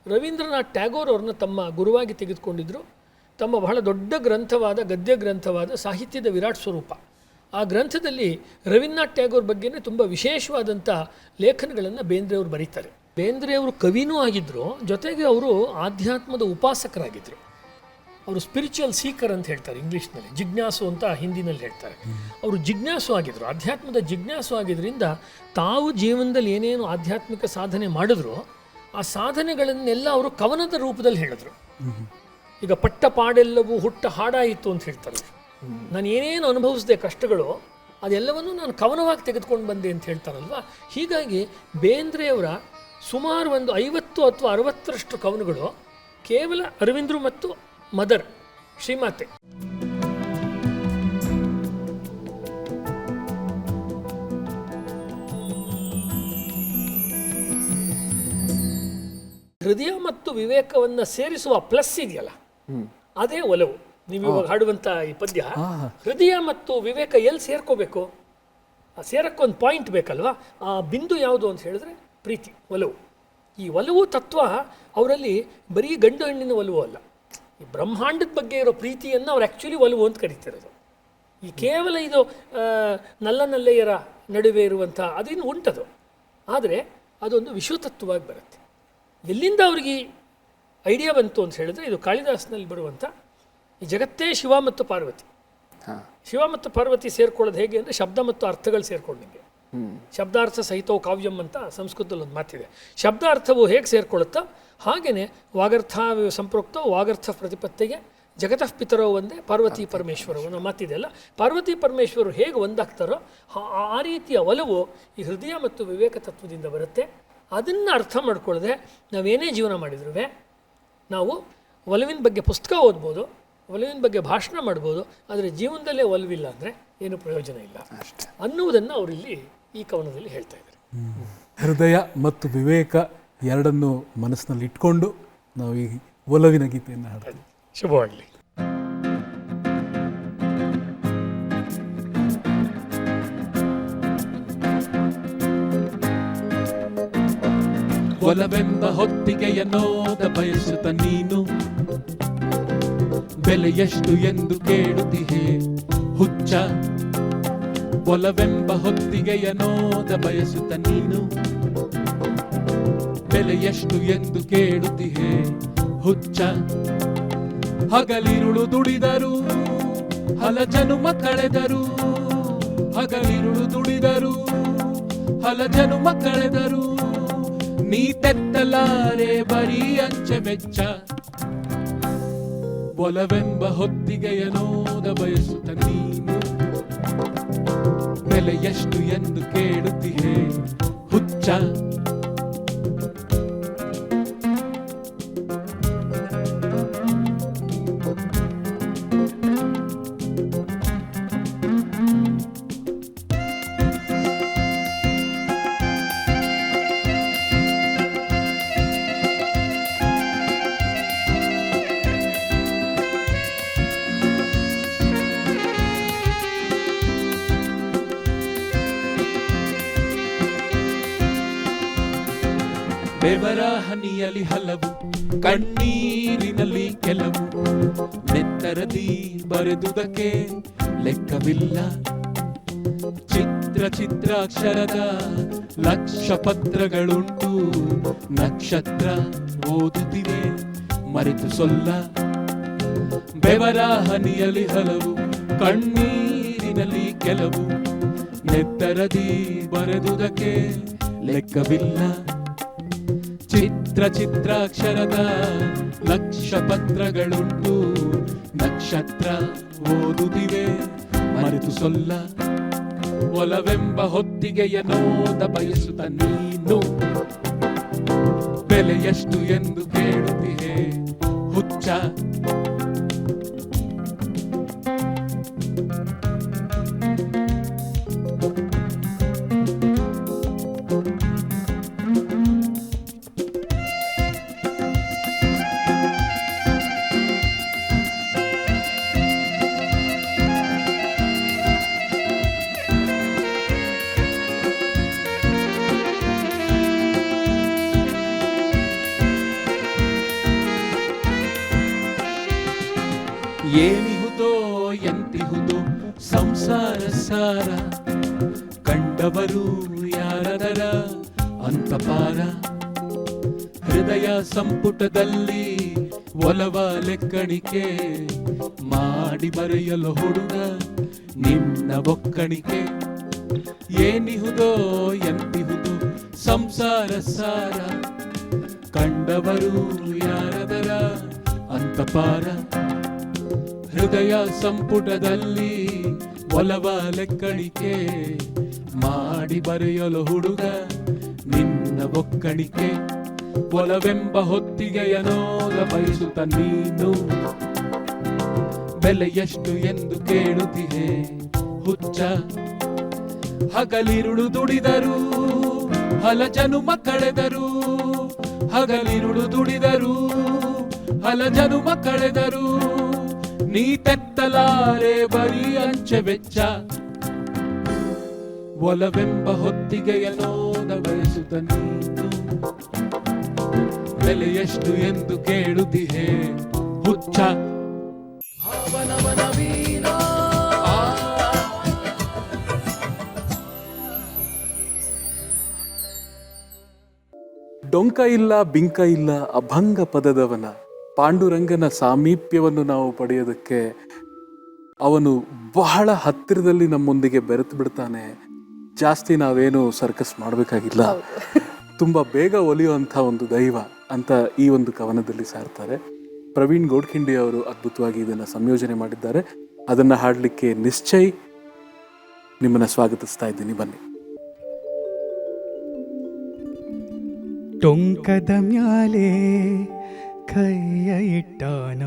ರವೀಂದ್ರನಾಥ್ ಟ್ಯಾಗೋರ್ ಅವ್ರನ್ನ ತಮ್ಮ ಗುರುವಾಗಿ ತೆಗೆದುಕೊಂಡಿದ್ದರು. ತಮ್ಮ ಬಹಳ ದೊಡ್ಡ ಗ್ರಂಥವಾದ ಗದ್ಯ ಗ್ರಂಥವಾದ ಸಾಹಿತ್ಯದ ವಿರಾಟ್ ಸ್ವರೂಪ, ಆ ಗ್ರಂಥದಲ್ಲಿ ರವೀಂದ್ರನಾಥ್ ಟ್ಯಾಗೋರ್ ಬಗ್ಗೆನೇ ತುಂಬ ವಿಶೇಷವಾದಂಥ ಲೇಖನಗಳನ್ನು ಬೇಂದ್ರೆಯವರು ಬರೀತಾರೆ. ಬೇಂದ್ರೆಯವರು ಕವಿನೂ ಆಗಿದ್ದರು, ಜೊತೆಗೆ ಅವರು ಆಧ್ಯಾತ್ಮದ ಉಪಾಸಕರಾಗಿದ್ದರು. ಅವರು ಸ್ಪಿರಿಚುವಲ್ ಸೀಕರ್ ಅಂತ ಹೇಳ್ತಾರೆ ಇಂಗ್ಲೀಷ್ನಲ್ಲಿ, ಜಿಜ್ಞಾಸು ಅಂತ ಹಿಂದಿನಲ್ಲಿ ಹೇಳ್ತಾರೆ. ಅವರು ಜಿಜ್ಞಾಸು ಆಗಿದ್ದರು, ಆಧ್ಯಾತ್ಮದ ಜಿಜ್ಞಾಸು ಆಗಿದ್ದರಿಂದ ತಾವು ಜೀವನದಲ್ಲಿ ಏನೇನು ಆಧ್ಯಾತ್ಮಿಕ ಸಾಧನೆ ಮಾಡಿದ್ರು ಆ ಸಾಧನೆಗಳನ್ನೆಲ್ಲ ಅವರು ಕವನದ ರೂಪದಲ್ಲಿ ಹೇಳಿದ್ರು. ಈಗ ಪಟ್ಟ ಪಾಡೆಲ್ಲವೂ ಹುಟ್ಟ ಹಾಡಾಯಿತು ಅಂತ ಹೇಳ್ತಾರೆ. ನಾನು ಏನೇನು ಅನುಭವಿಸಿದೆ ಕಷ್ಟಗಳು ಅದೆಲ್ಲವನ್ನೂ ನಾನು ಕವನವಾಗಿ ತೆಗೆದುಕೊಂಡು ಬಂದೆ ಅಂತ ಹೇಳ್ತಾರಲ್ವ. ಹೀಗಾಗಿ ಬೇಂದ್ರೆಯವರ ಸುಮಾರು ಒಂದು 50 ಅಥವಾ 60ರಷ್ಟು ಕವನಗಳು ಕೇವಲ ಅರವಿಂದ್ರು ಮತ್ತು ಮದರ್ ಶ್ರೀಮಾತೆ. ಹೃದಯ ಮತ್ತು ವಿವೇಕವನ್ನು ಸೇರಿಸುವ ಪ್ಲಸ್ ಇದೆಯಲ್ಲ, ಅದೇ ಒಲವು. ನೀವು ಇವಾಗ ಹಾಡುವಂಥ ಈ ಪದ್ಯ, ಹೃದಯ ಮತ್ತು ವಿವೇಕ ಎಲ್ಲಿ ಸೇರ್ಕೋಬೇಕು, ಆ ಸೇರಕ್ಕೊಂದು ಪಾಯಿಂಟ್ ಬೇಕಲ್ವಾ. ಆ ಬಿಂದು ಯಾವುದು ಅಂತ ಹೇಳಿದ್ರೆ ಪ್ರೀತಿ, ಒಲವು. ಈ ಒಲವು ತತ್ವ ಅವರಲ್ಲಿ ಬರೀ ಗಂಡು ಹೆಣ್ಣಿನ ಒಲವು ಅಲ್ಲ, ಈ ಬ್ರಹ್ಮಾಂಡದ ಬಗ್ಗೆ ಇರೋ ಪ್ರೀತಿಯನ್ನು ಅವ್ರು ಆ್ಯಕ್ಚುಲಿ ಒಲವು ಅಂತ ಕರೀತಿರೋದು. ಈ ಕೇವಲ ಇದು ನಲ್ಲೆಯರ ನಡುವೆ ಇರುವಂಥ ಅದೇನು ಉಂಟದು, ಆದರೆ ಅದೊಂದು ವಿಶ್ವತತ್ವವಾಗಿ ಬರುತ್ತೆ. ಎಲ್ಲಿಂದ ಅವ್ರಿಗೆ ಐಡಿಯಾ ಬಂತು ಅಂತ ಹೇಳಿದ್ರೆ, ಇದು ಕಾಳಿದಾಸನಲ್ಲಿ ಬರುವಂಥ ಈ ಜಗತ್ತೇ ಶಿವ ಮತ್ತು ಪಾರ್ವತಿ. ಶಿವ ಮತ್ತು ಪಾರ್ವತಿ ಸೇರ್ಕೊಳ್ಳೋದು ಹೇಗೆ ಅಂದರೆ ಶಬ್ದ ಮತ್ತು ಅರ್ಥಗಳು ಸೇರ್ಕೊಂಡಿದ್ದೆ. ಶಬ್ದಾರ್ಥ ಸಹಿತವು ಕಾವ್ಯಂ ಅಂತ ಸಂಸ್ಕೃತದಲ್ಲಿ ಒಂದು ಮಾತಿದೆ. ಶಬ್ದಾರ್ಥವು ಹೇಗೆ ಸೇರ್ಕೊಳ್ಳುತ್ತೋ ಹಾಗೆಯೇ ವಾಗರ್ಥ ಸಂಪೃಕ್ತ ವಾಗರ್ಥ ಪ್ರತಿಪತ್ತಿಗೆ ಜಗತಃ ಪಿತರೋ ಒಂದೇ ಪಾರ್ವತಿ ಪರಮೇಶ್ವರ ಅನ್ನೋ ಮಾತಿದೆಯಲ್ಲ, ಪಾರ್ವತಿ ಪರಮೇಶ್ವರರು ಹೇಗೆ ಒಂದಾಗ್ತಾರೋ ಆ ರೀತಿಯ ಒಲವು ಈ ಹೃದಯ ಮತ್ತು ವಿವೇಕ ತತ್ವದಿಂದ ಬರುತ್ತೆ. ಅದನ್ನು ಅರ್ಥ ಮಾಡ್ಕೊಳ್ಳದೆ ನಾವೇನೇ ಜೀವನ ಮಾಡಿದ್ರೂ ನಾವು ಒಲವಿನ ಬಗ್ಗೆ ಪುಸ್ತಕ ಓದ್ಬೋದು, ಒಲವಿನ ಬಗ್ಗೆ ಭಾಷಣ ಮಾಡ್ಬೋದು, ಆದರೆ ಜೀವನದಲ್ಲೇ ಒಲವಿಲ್ಲ ಅಂದರೆ ಏನು ಪ್ರಯೋಜನ ಇಲ್ಲ ಅನ್ನುವುದನ್ನು ಅವರಿಲ್ಲಿ ಈ ಕವನದಲ್ಲಿ ಹೇಳ್ತಾ ಇದ್ದಾರೆ. ಹೃದಯ ಮತ್ತು ವಿವೇಕ ಎರಡನ್ನು ಮನಸ್ಸಿನಲ್ಲಿ ಇಟ್ಕೊಂಡು ನಾವು ಈ ಒಲವಿನ ಗೀತೆಯನ್ನು ಹಾಡ್ತೀವಿ. ಶುಭವಾಗಲಿ. ಒಲವೆಂಬ ಹೊತ್ತಿಗೆಯನ್ನೋದ ಬಯಸುತ್ತ ನೀನು ಬೆಲೆ ಎಷ್ಟು ಎಂದು ಕೇಳುತ್ತಿಹೆ ಹುಚ್ಚ. ಒಲವೆಂಬ ಹೊತ್ತಿಗೆಯನ್ನೋದ ಬಯಸುತ್ತ ನೀನು ಬೆಲೆ ಎಷ್ಟು ಎಂದು ಕೇಳುತ್ತಿಹೆ ಹುಚ್ಚ. ಹಗಲಿರುಳು ದುಡಿದರು ಹಲ ಜನುಮ ಕಳೆದರು, ಹಗಲಿರುಳು ದುಡಿದರು ಹಲ ಜನುಮ ಕಳೆದರು, ನೀ ತೆತ್ತಲಾರೆ ಬರೀ ಅಂಚೆ ವೆಚ್ಚ. ಒಲವೆಂಬ ಹೊತ್ತಿಗೆಯನೋದ ಬಯಸುತ್ತ ನೀನು ಬೆಲೆ ಎಷ್ಟು ಎಂದು ಕೇಳುತ್ತಿಹೆ ಹುಚ್ಚ. ಬೆವರ ಹನಿಯಲ್ಲಿ ಹಲವು, ಕಣ್ಣೀರಿನಲ್ಲಿ ಕೆಲವು, ನೆತ್ತರದಿ ಬರೆದುದಕ್ಕೆ ಲೆಕ್ಕವಿಲ್ಲ. ಚಿತ್ರ ಚಿತ್ರಾಕ್ಷರದ ಲಕ್ಷ ಪತ್ರಗಳುಂಟು, ನಕ್ಷತ್ರ ಓದುತ್ತಿವೆ ಮರೆತು ಸೊಲ್ಲ. ಬೆವರ ಹನಿಯಲ್ಲಿ ಹಲವು, ಕಣ್ಣೀರಿನಲ್ಲಿ ಕೆಲವು, ನೆತ್ತರದಿ ಬರೆದುದಕ್ಕೆ ಲೆಕ್ಕವಿಲ್ಲ. ಚಿತ್ರ ಚಿತ್ರಾಕ್ಷರದ ಲಕ್ಷ ಪತ್ರಗಳುಂಟು, ನಕ್ಷತ್ರ ಓದುತ್ತಿವೆ ಮರೆತು ಸೊಲ್ಲ. ಒಲವೆಂಬ ಹೊತ್ತಿಗೆಯನೋದ ಬಯಸುತ್ತ ನೀನು ಬೆಲೆ ಎಷ್ಟು ಎಂದು ಕೇಳುತ್ತಿಹೆ ಹುಚ್ಚ. ಏನಿಹುದೋ ಎಂತಿಹುದೋ ಸಂಸಾರ ಸಾರ, ಕಂಡವರು ಯಾರದರ ಅಂತಪಾರ. ಹೃದಯ ಸಂಪುಟದಲ್ಲಿ ಒಲವ ಲೆಕ್ಕಣಿಕೆ ಮಾಡಿ ಬರೆಯಲು ಹುಡುಗ ನಿನ್ನ ಒಕ್ಕಣಿಕೆ. ಏನಿಹುದೋ ಎಂತಿಹುದೋ ಸಂಸಾರ ಸಾರ, ಕಂಡವರು ಯಾರದರ ಅಂತಪಾರ. ಹೃದಯ ಸಂಪುಟದಲ್ಲಿ ಒಲವ ಲೆಕ್ಕಣಿಕೆ ಮಾಡಿ ಬರೆಯಲು ಹುಡುಗ ನಿನ್ನ ಒಕ್ಕಣಿಕೆ. ಒಲವೆಂಬ ಹೊತ್ತಿಗೆಯನೋದ ಬಯಸುತ್ತ ನೀನು ಬೆಲೆ ಎಷ್ಟು ಎಂದು ಕೇಳುತ್ತಿಹೆ ಹುಚ್ಚ. ಹಗಲಿರುಳು ದುಡಿದರು ಹಲ ಜನುಮ ಕಳೆದರು, ಹಗಲಿರುಳು ದುಡಿದರು ಹಲ ಜನುಮ ಕಳೆದರು, ನೀ ತೆತ್ತಲಾರೆ ಬರೀ ಅಂಚೆ ವೆಚ್ಚ. ಒಲವೆಂಬ ಹೊತ್ತಿಗೆಯನೋದ ಬಯಸುತ್ತ ನೀನು ಬೆಲೆ ಎಷ್ಟು ಎಂದು ಕೇಳುತ್ತಿಹೆ ಹುಚ್ಚ. ಡೊಂಕ ಇಲ್ಲ ಬಿಂಕ ಇಲ್ಲ ಅಭಂಗ ಪದದವನ ಪಾಂಡುರಂಗನ ಸಾಮೀಪ್ಯವನ್ನು ನಾವು ಪಡೆಯೋದಕ್ಕೆ ಅವನು ಬಹಳ ಹತ್ತಿರದಲ್ಲಿ ನಮ್ಮೊಂದಿಗೆ ಬೆರೆತು ಬಿಡ್ತಾನೆ. ಜಾಸ್ತಿ ನಾವೇನು ಸರ್ಕಸ್ ಮಾಡಬೇಕಾಗಿಲ್ಲ, ತುಂಬ ಬೇಗ ಒಲಿಯುವಂಥ ಒಂದು ದೈವ ಅಂತ ಈ ಒಂದು ಕವನದಲ್ಲಿ ಸಾರ್ತಾರೆ. ಪ್ರವೀಣ್ ಗೋಡ್ಖಿಂಡಿ ಅವರು ಅದ್ಭುತವಾಗಿ ಇದನ್ನು ಸಂಯೋಜನೆ ಮಾಡಿದ್ದಾರೆ. ಅದನ್ನು ಹಾಡಲಿಕ್ಕೆ ನಿಶ್ಚಯ್ ನಿಮ್ಮನ್ನು ಸ್ವಾಗತಿಸ್ತಾ ಇದ್ದೀನಿ. ಬನ್ನಿ. ಟೊಂಕದ ಮ್ಯಾಲೆ ಕೈಯ ಇಟ್ಟಾನ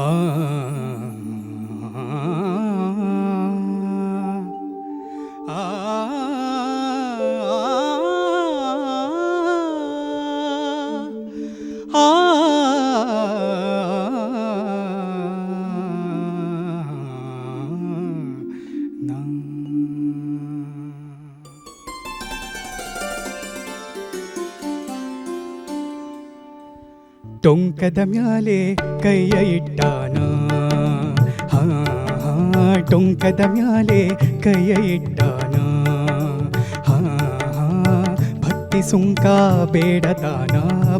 ಆ ಟೊಂಕದ ಮ್ಯಾಲೆ ಕೈಯ ಇಟ್ಟಾನ ಟೊಂಕದ ಮ್ಯಾಲೆ ಕೈಯ ಇಟ್ಟಾನ ಭಕ್ತಿ ಸುಂಕ ಬೇಡತಾನ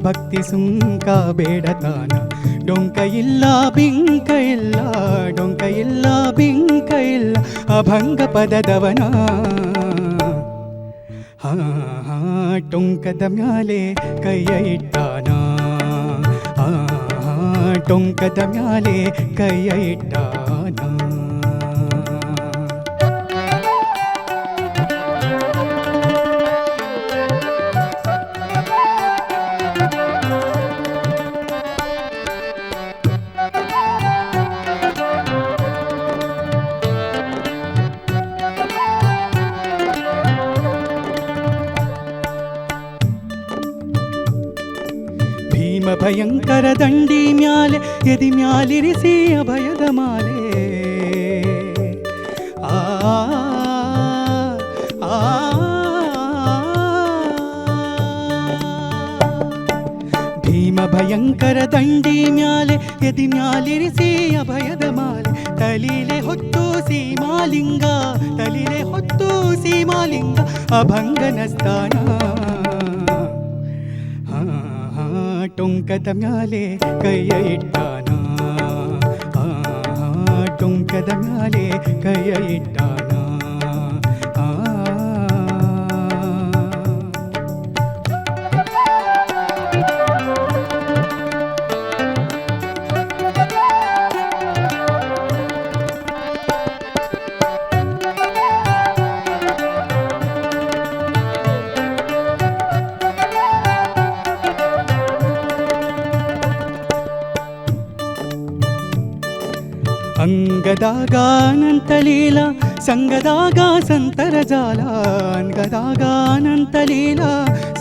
ಭಕ್ತಿ ಸುಂಕ ಬೇಡತಾನ ಡೊಂಕ ಇಲ್ಲ ಬಿಂಕ ಇಲ್ಲ ಡೊಂಕ ಇಲ್ಲ ಬಿಂಕ ಇಲ್ಲ ಅಭಂಗ ಪದದವನ ಟೊಂಕದ ಮ್ಯಾಲೆ ಕೈಯ ಇಟ್ಟಾನ ಟೊಂಕದ ಮ್ಯಾಲೆ ಕೈಯ ಇಟ್ಟಾನ. ಭಯಂಕರ ದಂಡಿ ಮ್ಯಾಲೆ ಎದಿ ಮ್ಯಾಲಿರಿಸಿ ಅಭಯದ ಮಾಲೆ ಆ ಭೀಮ ಭಯಂಕರ ದಂಡಿ ಮ್ಯಾಲೆ ಎದಿ ಮ್ಯಾಲಿರಿಸಿ ಅಭಯದ ಮಾಲೆ ತಲೀಲೆ ಹೊತ್ತು ಸೀಮಾಲಿಂಗ ತಲೀಲೆ ಹೊತ್ತು ಸೀಮಾಲಿಂಗ ಅಭಂಗನ ಸ್ಥಾನ ಟೊಂಕದ ಮ್ಯಾಲೆ ಕೈಯ ಇಟ್ಟಾನ ಟೊಂಕದ ಮ್ಯಾಲೆ ಕೈಯ ಇಟ್ಟಾನ. ಅಂಗದಾಗ ಅನಂತ ಲೀಲ ಸಂಗದಾಗ ಸಂತರ ಜಾಲ ಅಂಗದಾಗ ಅನಂತ ಲೀಲ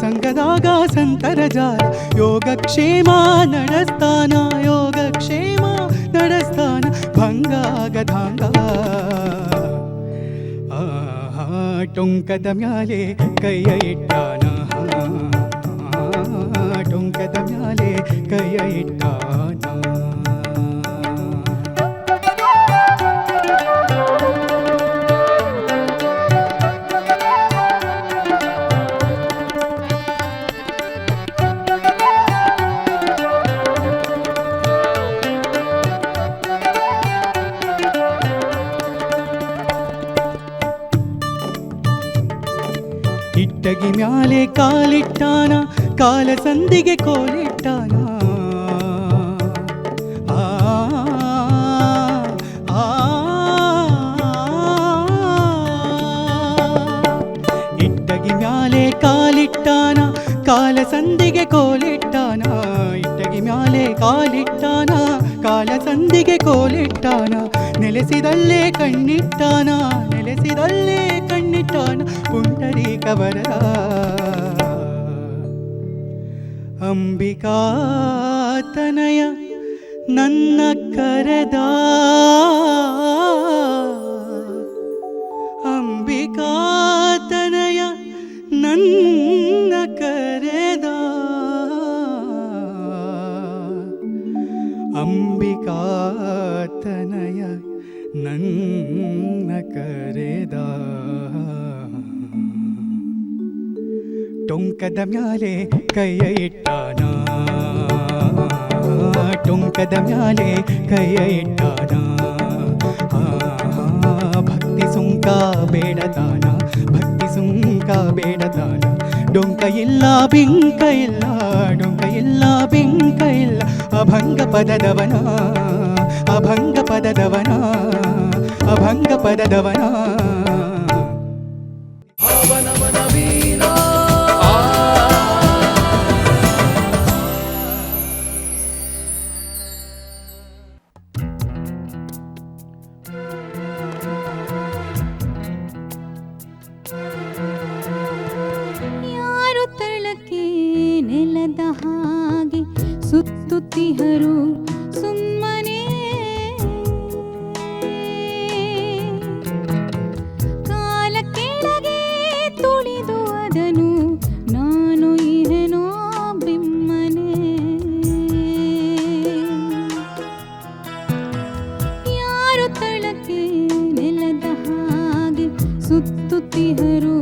ಸಂಗದಾಗ ಸಂತರ ಜಾಲ ಯೋಗಕ್ಷೇಮ ನಡೆಸ್ತಾನ ಯೋಗಕ್ಷೇಮ ನಡೆಸ್ತಾನ ಭಂಗಾಗಧಾಂಗ ಟೊಂಕದ ಮ್ಯಾಲೆ ಕೈಯ ಇಟ್ಟಾನ ಟೊಂಕದ ಮ್ಯಾಲೆ ಕೈಯ ಇಟ್ಟಾನ. ಇಟ್ಟಗಿ ಮ್ಯಾಲೆ ಕಾಲಿಟ್ಟಾನ ಕಾಲ ಸಂದಿಗೆ ಕೋಲಿಟ್ಟಾನ ಇಟ್ಟಗಿ ಮ್ಯಾಲೆ ಕಾಲಿಟ್ಟಾನ ಕಾಲ ಸಂದಿಗೆ ಕೋಲಿಟ್ಟಾನ ಇಟ್ಟಗಿ ಮ್ಯಾಲೆ ಕಾಲಿಟ್ಟಾನ ಕಾಲ ಸಂದಿಗೆ ಕೋಲಿಟ್ಟಾನ ನೆಲೆಸಿದಲ್ಲೇ ಕಣ್ಣಿಟ್ಟಾನ ನೆಲೆಸಿದಲ್ಲೇ ಕಣ್ಣಿಟ್ಟಾನ ಪುಂಡರೀಕವರದ ಅಂಬಿಕಾತನಯ ನನ್ನ ಕರೆದ ಅಂಬಿಕಾತನಯ ನನ್ನ ಕರೆದ ಅಂಬಿಕಾತನಯ ನನ್ನ ಕರೆದ ಟೊಂಕದ ಮ್ಯಾಲೆ ಕೈಯ ಇಟ್ಟಾನ ಟೊಂಕದ ಮ್ಯಾಲೆ ಕೈಯ ಇಟ್ಟಾನ ಭಕ್ತಿ ಸುಂಕ ಬೇಡತಾನ ಭಕ್ತಿ ಸುಂಕ ಬೇಡತಾನ ಡೊಂಕ ಇಲ್ಲ ಬಿಂಕ ಇಲ್ಲ ಡೊಂಕ ಇಲ್ಲ ಬಿಂಕ ಇಲ್ಲ ಅಭಂಗ ಪದದವನ ಅಭಂಗ ಪದದವನ ಅಭಂಗ ಪದದವನ ಯಾರು ತಳಕ್ಕೆ ನೆಲದ ಹಾಗೆ ಸುತ್ತುತ್ತಿಹರು ಸುಮ್ಮನೆ ಕಾಲ ಕೆಳಗೆ ತುಳಿದು ಅದನು ನಾನು ಇಹೆನೋ ಬಿಮ್ಮನೆ ಯಾರು ತಳಕ್ಕೆ ನೆಲದ ಹಾಗೆ ಸುತ್ತುತ್ತಿಹರು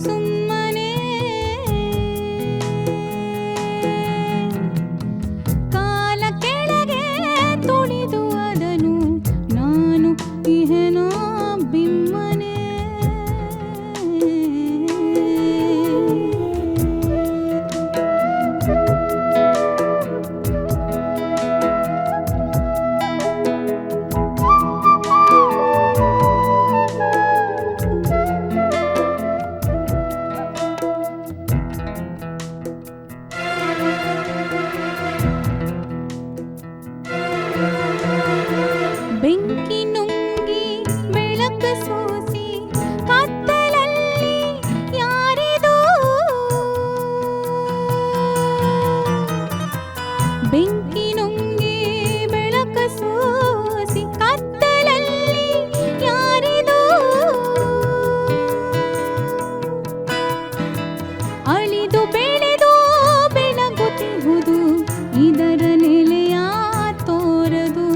ಸುಮ್ಮನೆ ಕಾಲ ಕೆಳಗೆ ತುಳಿದು ಅದನು ನಾನು ಇಹೆನೋ ಬಿಮ್ಮನೆ ಬೆಂಕಿ ನುಂಗಿ ಬೆಳಕ ಸೋಸಿ ಕತ್ತಲಲ್ಲಿ ಯಾರಿದು ಬೆಂಕಿ ನುಂಗಿ ಬೆಳಕ ಸೋಸಿ ಕತ್ತಲಲ್ಲಿ ಯಾರಿದು ಅಳಿದು ಬೆಳೆದು ಬೆಳಗುತ್ತಿಹುದು ಇದರ ನೆಲೆಯ ತೋರದು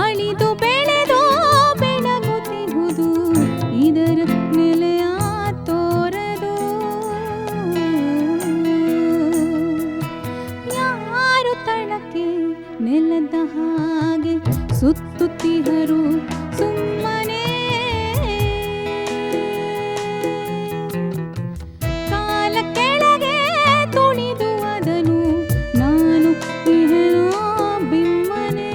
ಅಳಿದು ಬೆಳೆದು ಬೆಳಗುತ್ತಿಹುದು ಇದರ ನೆಲೆಯ ತೋರದು ಯಾರು ತಳಕ್ಕೆ ನೆಲದ ಹಾಗೆ ಸುತ್ತುತ್ತಿಹರು ಸುಮ್ಮನೆ ಕಾಲ ಕೆಳಗೆ ತುಳಿದು ಅದನು ನಾನು ಇಹೆನೋ ಬಿಮ್ಮನೆ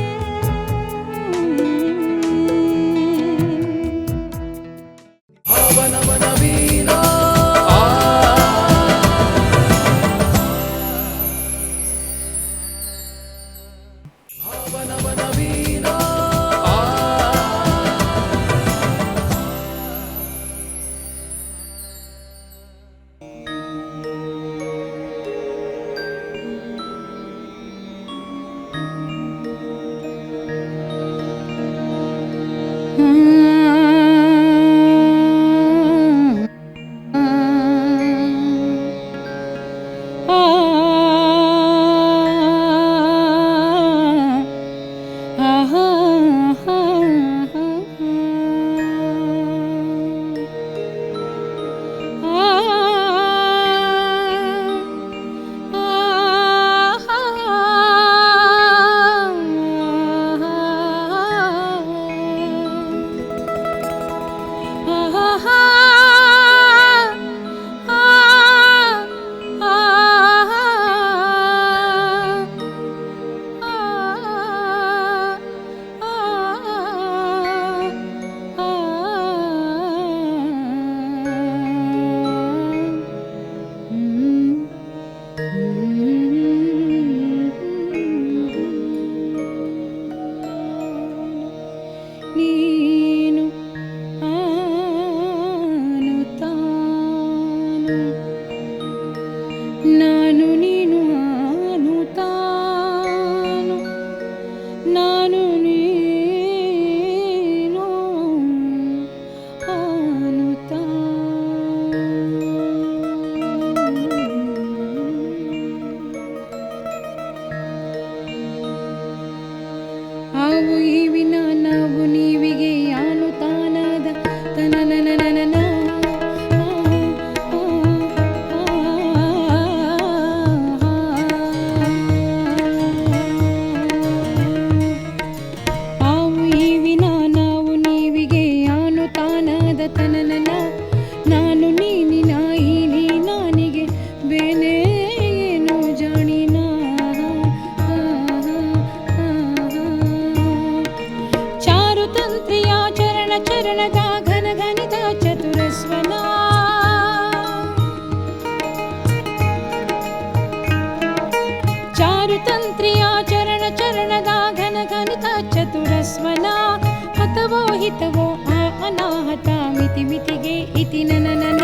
ಇತಿಗೆ ಇತಿ ನನ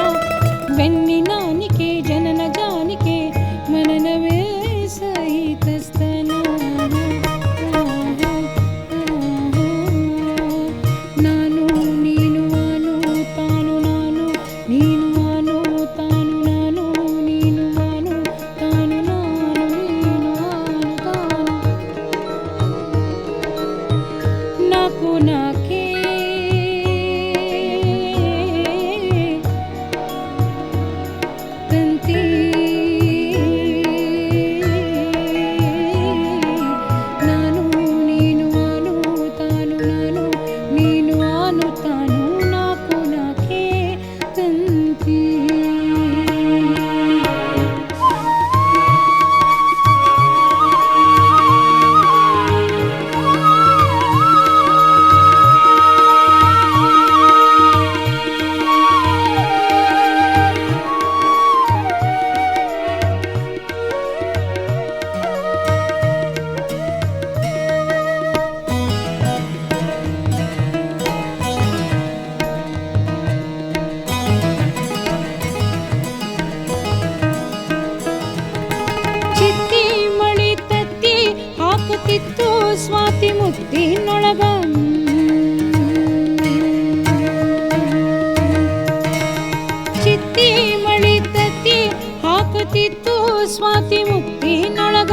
ಬೆನ್ನಿನಾನಿಕೆ ಜನನ ಜಾನಿಕೆ ಮನನವೇ ಸಹಿತ ಸ್ತನ ನಾನು ನೀನು ಅನು ತಾನು ನಾನು ನೀನು ಅನು ತಾನು ನಾನು ನೀನು ಅನು ತಾನು ನಾನು ನೀನು ಅನು ತಾನು ನಾಕು ನಾಕೆ ತಂತಿ ನಾನು ನೀನು ಅನು ತಾನು ನಾನು ನೀನು ಅನು ತಾನು ನಾಕು ನಾಕೆ ತಂತಿ ಚಿತ್ತಿ ಮಳಿ ತತ್ತಿ ಹಾಕುತ್ತಿತ್ತು ಸ್ವಾತಿ ಮುತ್ತಿನೊಳಗ ಚಿತ್ತಿ ಮಳಿ ತತ್ತಿ ಹಾಕುತ್ತಿತ್ತು ಸ್ವಾತಿ ಮುತ್ತಿನೊಳಗ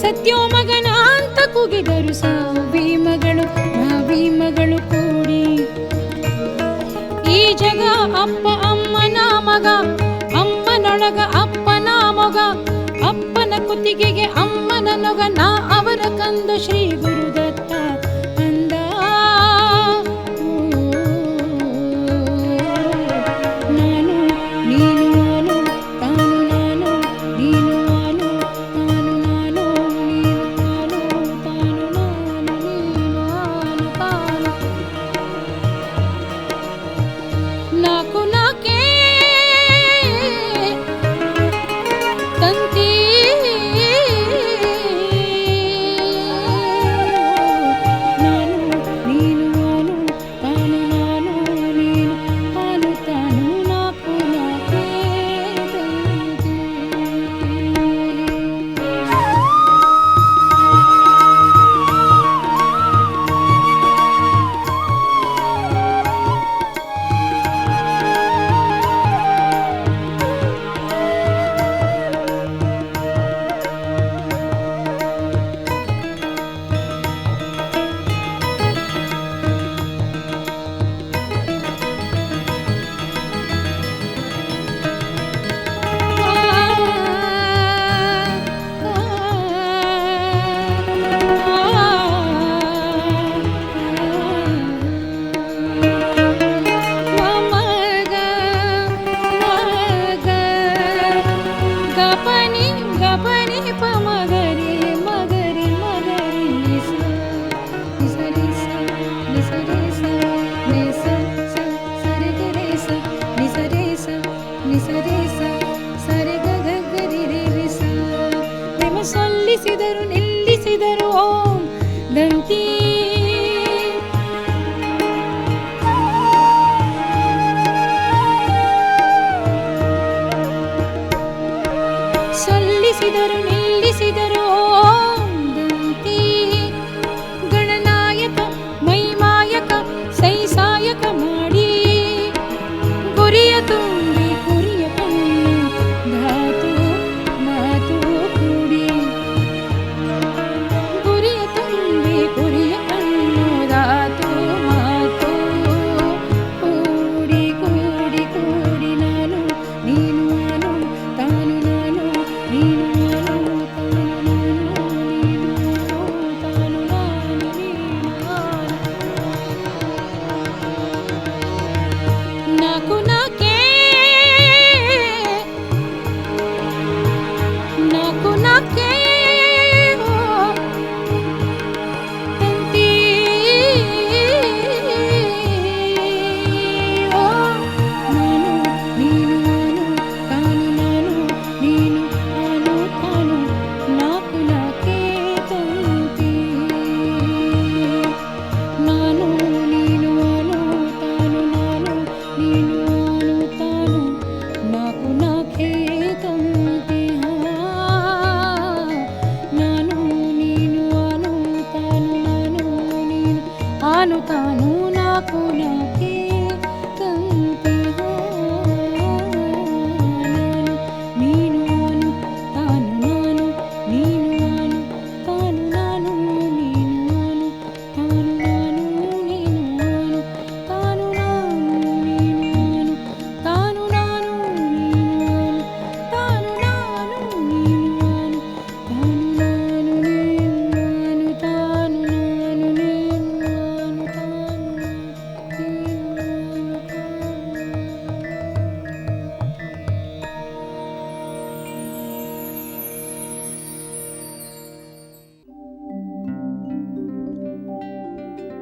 ಸತ್ಯೋ ಮಗನ ಅಂತ ಕೂಗಿದರು ಸಾವಿ ಮಗಳು ಕೂಡಿ ಈ ಜಗ ಅಪ್ಪ ಅಮ್ಮನ ಮಗ ಅಮ್ಮನೊಳಗ ಅಪ್ಪನ ಮೊಗ ಅಪ್ಪನ ಕುತ್ತಿಗೆಗೆ ಅಮ್ಮನ ನೊಗ ನಾ ಅವರ ಕಂದ ಶ್ರೀ ಗುರುದತ್ತ ಅಂದ ನಾನು ನೀನು ಅನು ತಾನು ನಾನು ನೀನು ಅನು ತಾನು ನಾನು ನೀನು ಅನು ತಾನು ನಾನು ನೀನು ಅನು ತಾನು ನಾಕು ನಾಕೆ ತಂತಿ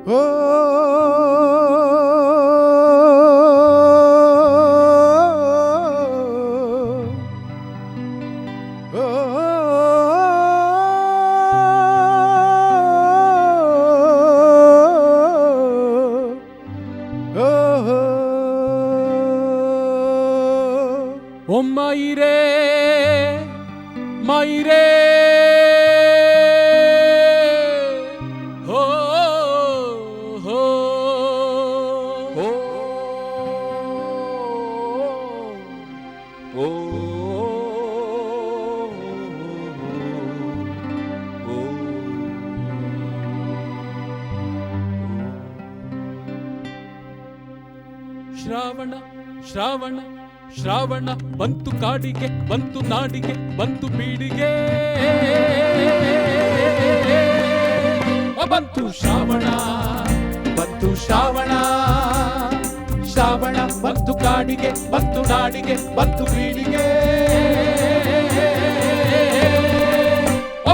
ಓ ಓ ಮಾಯಿರೇ ಮಾಯಿರೇ ಹೋ ಹೋ ಹೋ ಓ ಶ್ರಾವಣ ಶ್ರಾವಣ ಶ್ರಾವಣ ಬಂತು ಕಾಡಿಗೆ ಬಂತು ನಾಡಿಗೆ ಬಂತು ಬೀಡಿಗೆ ಬಂತು ಶ್ರಾವಣ ಬಂತು ಶ್ರಾವಣ ಶ್ರಾವಣ ಬಂತು ಕಾಡಿಗೆ ಬಂತು ನಾಡಿಗೆ ಬಂತು ಬೀಡಿಗೆ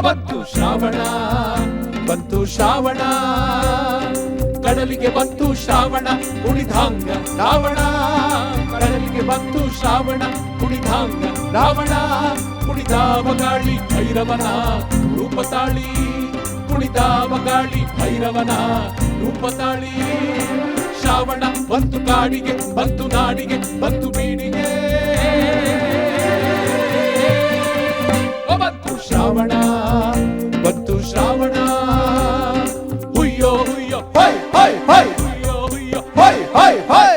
ಬಂತು ಶ್ರಾವಣ ಬಂತು ಶ್ರಾವಣ ಕಡಲಿಗೆ ಬಂತು ಶ್ರಾವಣ ಕುಣಿದಾಂಗ ರಾವಣ ಕಡಲಿಗೆ ಬಂತು ಶ್ರಾವಣ ಕುಣಿದಾಂಗ ರಾವಣ ಕುಣಿದಾವ ಗಾಳಿ ಭೈರವನ ರೂಪ ತಾಳಿ ಕುಣಿದಾವ ಗಾಳಿ ಭೈರವನ ರೂಪ ತಾಳಿ ಶ್ರಾವಣ ಬಂತು ಕಾಡಿಗೆ ಬಂತು ನಾಡಿಗೆ ಬಂತು ಬೀಡಿಗೆ ಬಂತು ಶ್ರಾವಣ ಬಂತು ಶ್ರಾವಣ ಹುಯ್ಯೋ ಹುಯ್ಯೋ ಹೈ ಹೈ ಹೈ ಹುಯ್ಯೋ ಹುಯ್ಯೋ ಹೈ ಹೈ ಹೈ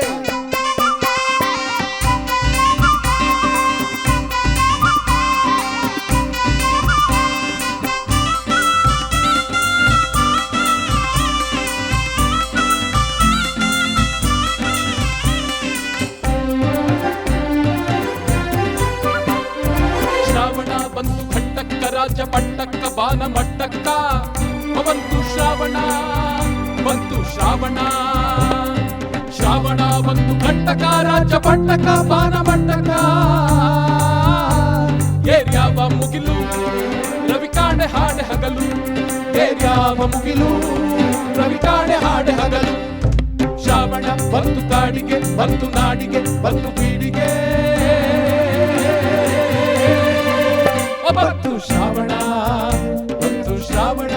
ಶ್ರಾವಣ ಬಂತು ಘಟ್ಟಕ್ಕ ರಾಜ ಪಟ್ಟಕ್ಕ ಬಾನ ಮಟ್ಟಕ್ಕ ಬಂತು ಶ್ರಾವಣ ಬಂತು ಶ್ರಾವಣ ಶ್ರಾವಣ ಬಂತು ಘಟ್ಟಕ ರಾಜ ಪಟ್ಟಕ ಬಾನ ಮಟ್ಟಕ ಏರ್ಯಾವ ಮುಗಿಲು ರವಿ ಕಾಣೆ ಹಾಡೆ ಹಗಲು ಏರ್ಯಾವ ಮುಗಿಲು ರವಿ ಕಾಣೆ ಹಾಡೆ ಹಗಲು ಶ್ರಾವಣ ಬಂತು ಕಾಡಿಗೆ ಬಂತು ನಾಡಿಗೆ ಬಂತು ಬೀಡಿಗೆ ಬಂತು ಶ್ರಾವಣ ಬಂತು ಶ್ರಾವಣ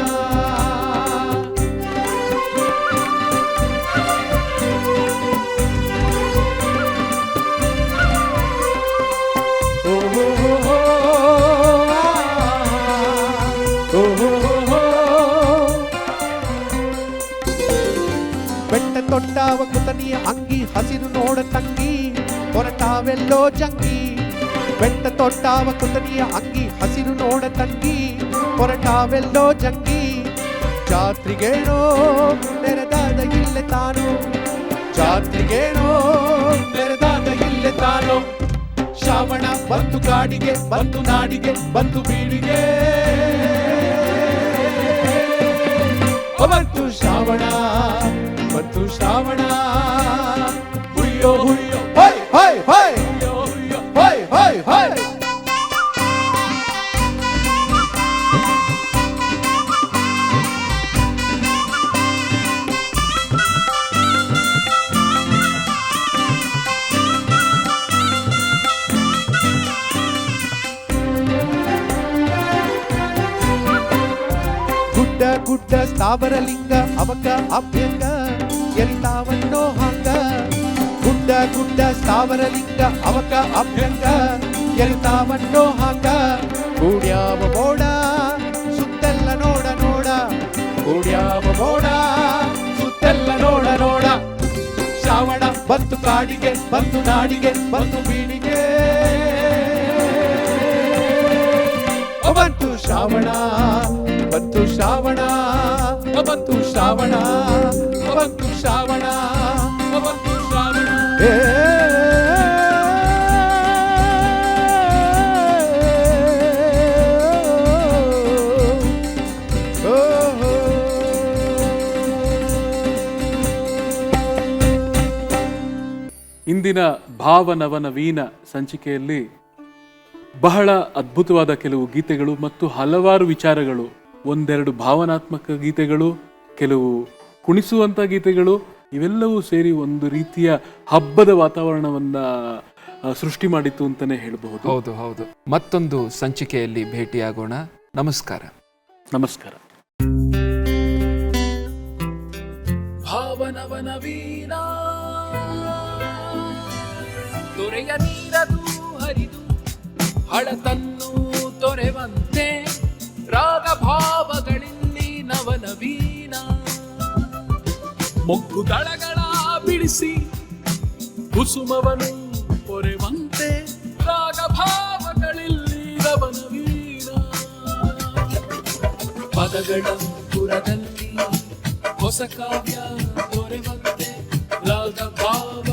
ಬೆಟ್ಟ ತೊಟ್ಟಾವ ಕುತನಿಯ ಅಂಗಿ ಹಸಿರು ನೋಡ ತಂಗಿ ಹೊರಟಾವೆಲ್ಲೋ ಜಂಗಿ ಬೆಟ್ಟ ತೊಟ್ಟಾವ ಕುತನಿಯ ಅಂಗಿ ಹಸಿರು ನೋಡ ತಂಗಿ ಹೊರಟಾವೆಲ್ಲೋ ಜಂಗಿ ಜಾತ್ರಿಗೇನೋ ನೆರೆದಾದ ಇಲ್ಲೆ ತಾನು ಜಾತ್ರಿಗೇನೋ ನೆರೆದಾದ ಇಲ್ಲೆ ತಾನು ಶ್ರಾವಣ ಬಂತು ಕಾಡಿಗೆ ಬಂತು ನಾಡಿಗೆ ಬಂತು ಬೀಡಿಗೆ ಬಂತು ಶ್ರಾವಣ ಬಂತು ಶ್ರಾವಣ ಹುಯ್ಯೋ ಹುಯ್ಯೋ ಹೈ ಹೈ ಹೈ ಹುಯ್ಯೋ ಹುಯ್ಯೋ ಹೈ ಹೈ ಹೈ ಗುಡ್ಡ ಗುಡ್ಡ ಸ್ಥಾವರಲಿಂಗ ಅವಕ ಅಭ್ಯಂಗ ಎರಿತಾವನ್ನೋ ಹಾಂಗ ಗುಡ್ಡ ಗುಡ್ಡ ಸ್ಥಾವರಲಿಂಗ ಅವಕ ಅಭ್ಯಂಗ ಎರಿತಾವನ್ನೋ ಹಾಂಗ ಕೂಡ್ಯಾವ ಮೋಡ ಸುತ್ತೆಲ್ಲ ನೋಡ ನೋಡ ಕೂಡ್ಯಾವ ಮೋಡ ಸುತ್ತೆಲ್ಲ ನೋಡ ನೋಡ ಶ್ರಾವಣ ಬಂತು ಕಾಡಿಗೆ ಬಂತು ನಾಡಿಗೆ ಬಂತು ಬೀಡಿಗೆ ಬಂತು ಶ್ರಾವಣ ಬಂತು ಶ್ರಾವಣ ಬಂತು ಶ್ರಾವಣ ಬಂತು ಶ್ರಾವಣ ಬಂತು ಶ್ರಾವಣ ಇಂದಿನ ಭಾವನವನ ವೀಣ ಸಂಚಿಕೆಯಲ್ಲಿ ಬಹಳ ಅದ್ಭುತವಾದ ಕೆಲವು ಗೀತೆಗಳು ಮತ್ತು ಹಲವಾರು ವಿಚಾರಗಳು, ಒಂದೆರಡು ಭಾವನಾತ್ಮಕ ಗೀತೆಗಳು, ಕೆಲವು ಕುಣಿಸುವಂಥ ಗೀತೆಗಳು ಇವೆಲ್ಲವೂ ಸೇರಿ ಒಂದು ರೀತಿಯ ಹಬ್ಬದ ವಾತಾವರಣವನ್ನ ಸೃಷ್ಟಿ ಮಾಡಿತ್ತು ಅಂತಲೇ ಹೇಳಬಹುದು. ಹೌದು ಹೌದು. ಮತ್ತೊಂದು ಸಂಚಿಕೆಯಲ್ಲಿ ಭೇಟಿಯಾಗೋಣ. ನಮಸ್ಕಾರ. ನಮಸ್ಕಾರ. ಭಾವನವನ ವೀಣಾ ತೊರೆಯ ನೀರದು ಹರಿದು ಹಳತನ್ನು ತೊರೆವಂತೆ ರಾಗ ಭಾವಗಳಿಲ್ಲಿ ನವನವೀನ ಮೊಗ್ಗು ದಳಗಳ ಬಿಡಿಸಿ ಕುಸುಮವನು ಪೊರೆವಂತೆ ರಾಗ ಭಾವಗಳಿಲ್ಲಿ ನವನವೀನ ಪದಗಳ ಪುರದಲ್ಲಿ ಹೊಸ ಕಾವ್ಯ ದೊರೆವಂತೆ ರಾಗ ಭಾವ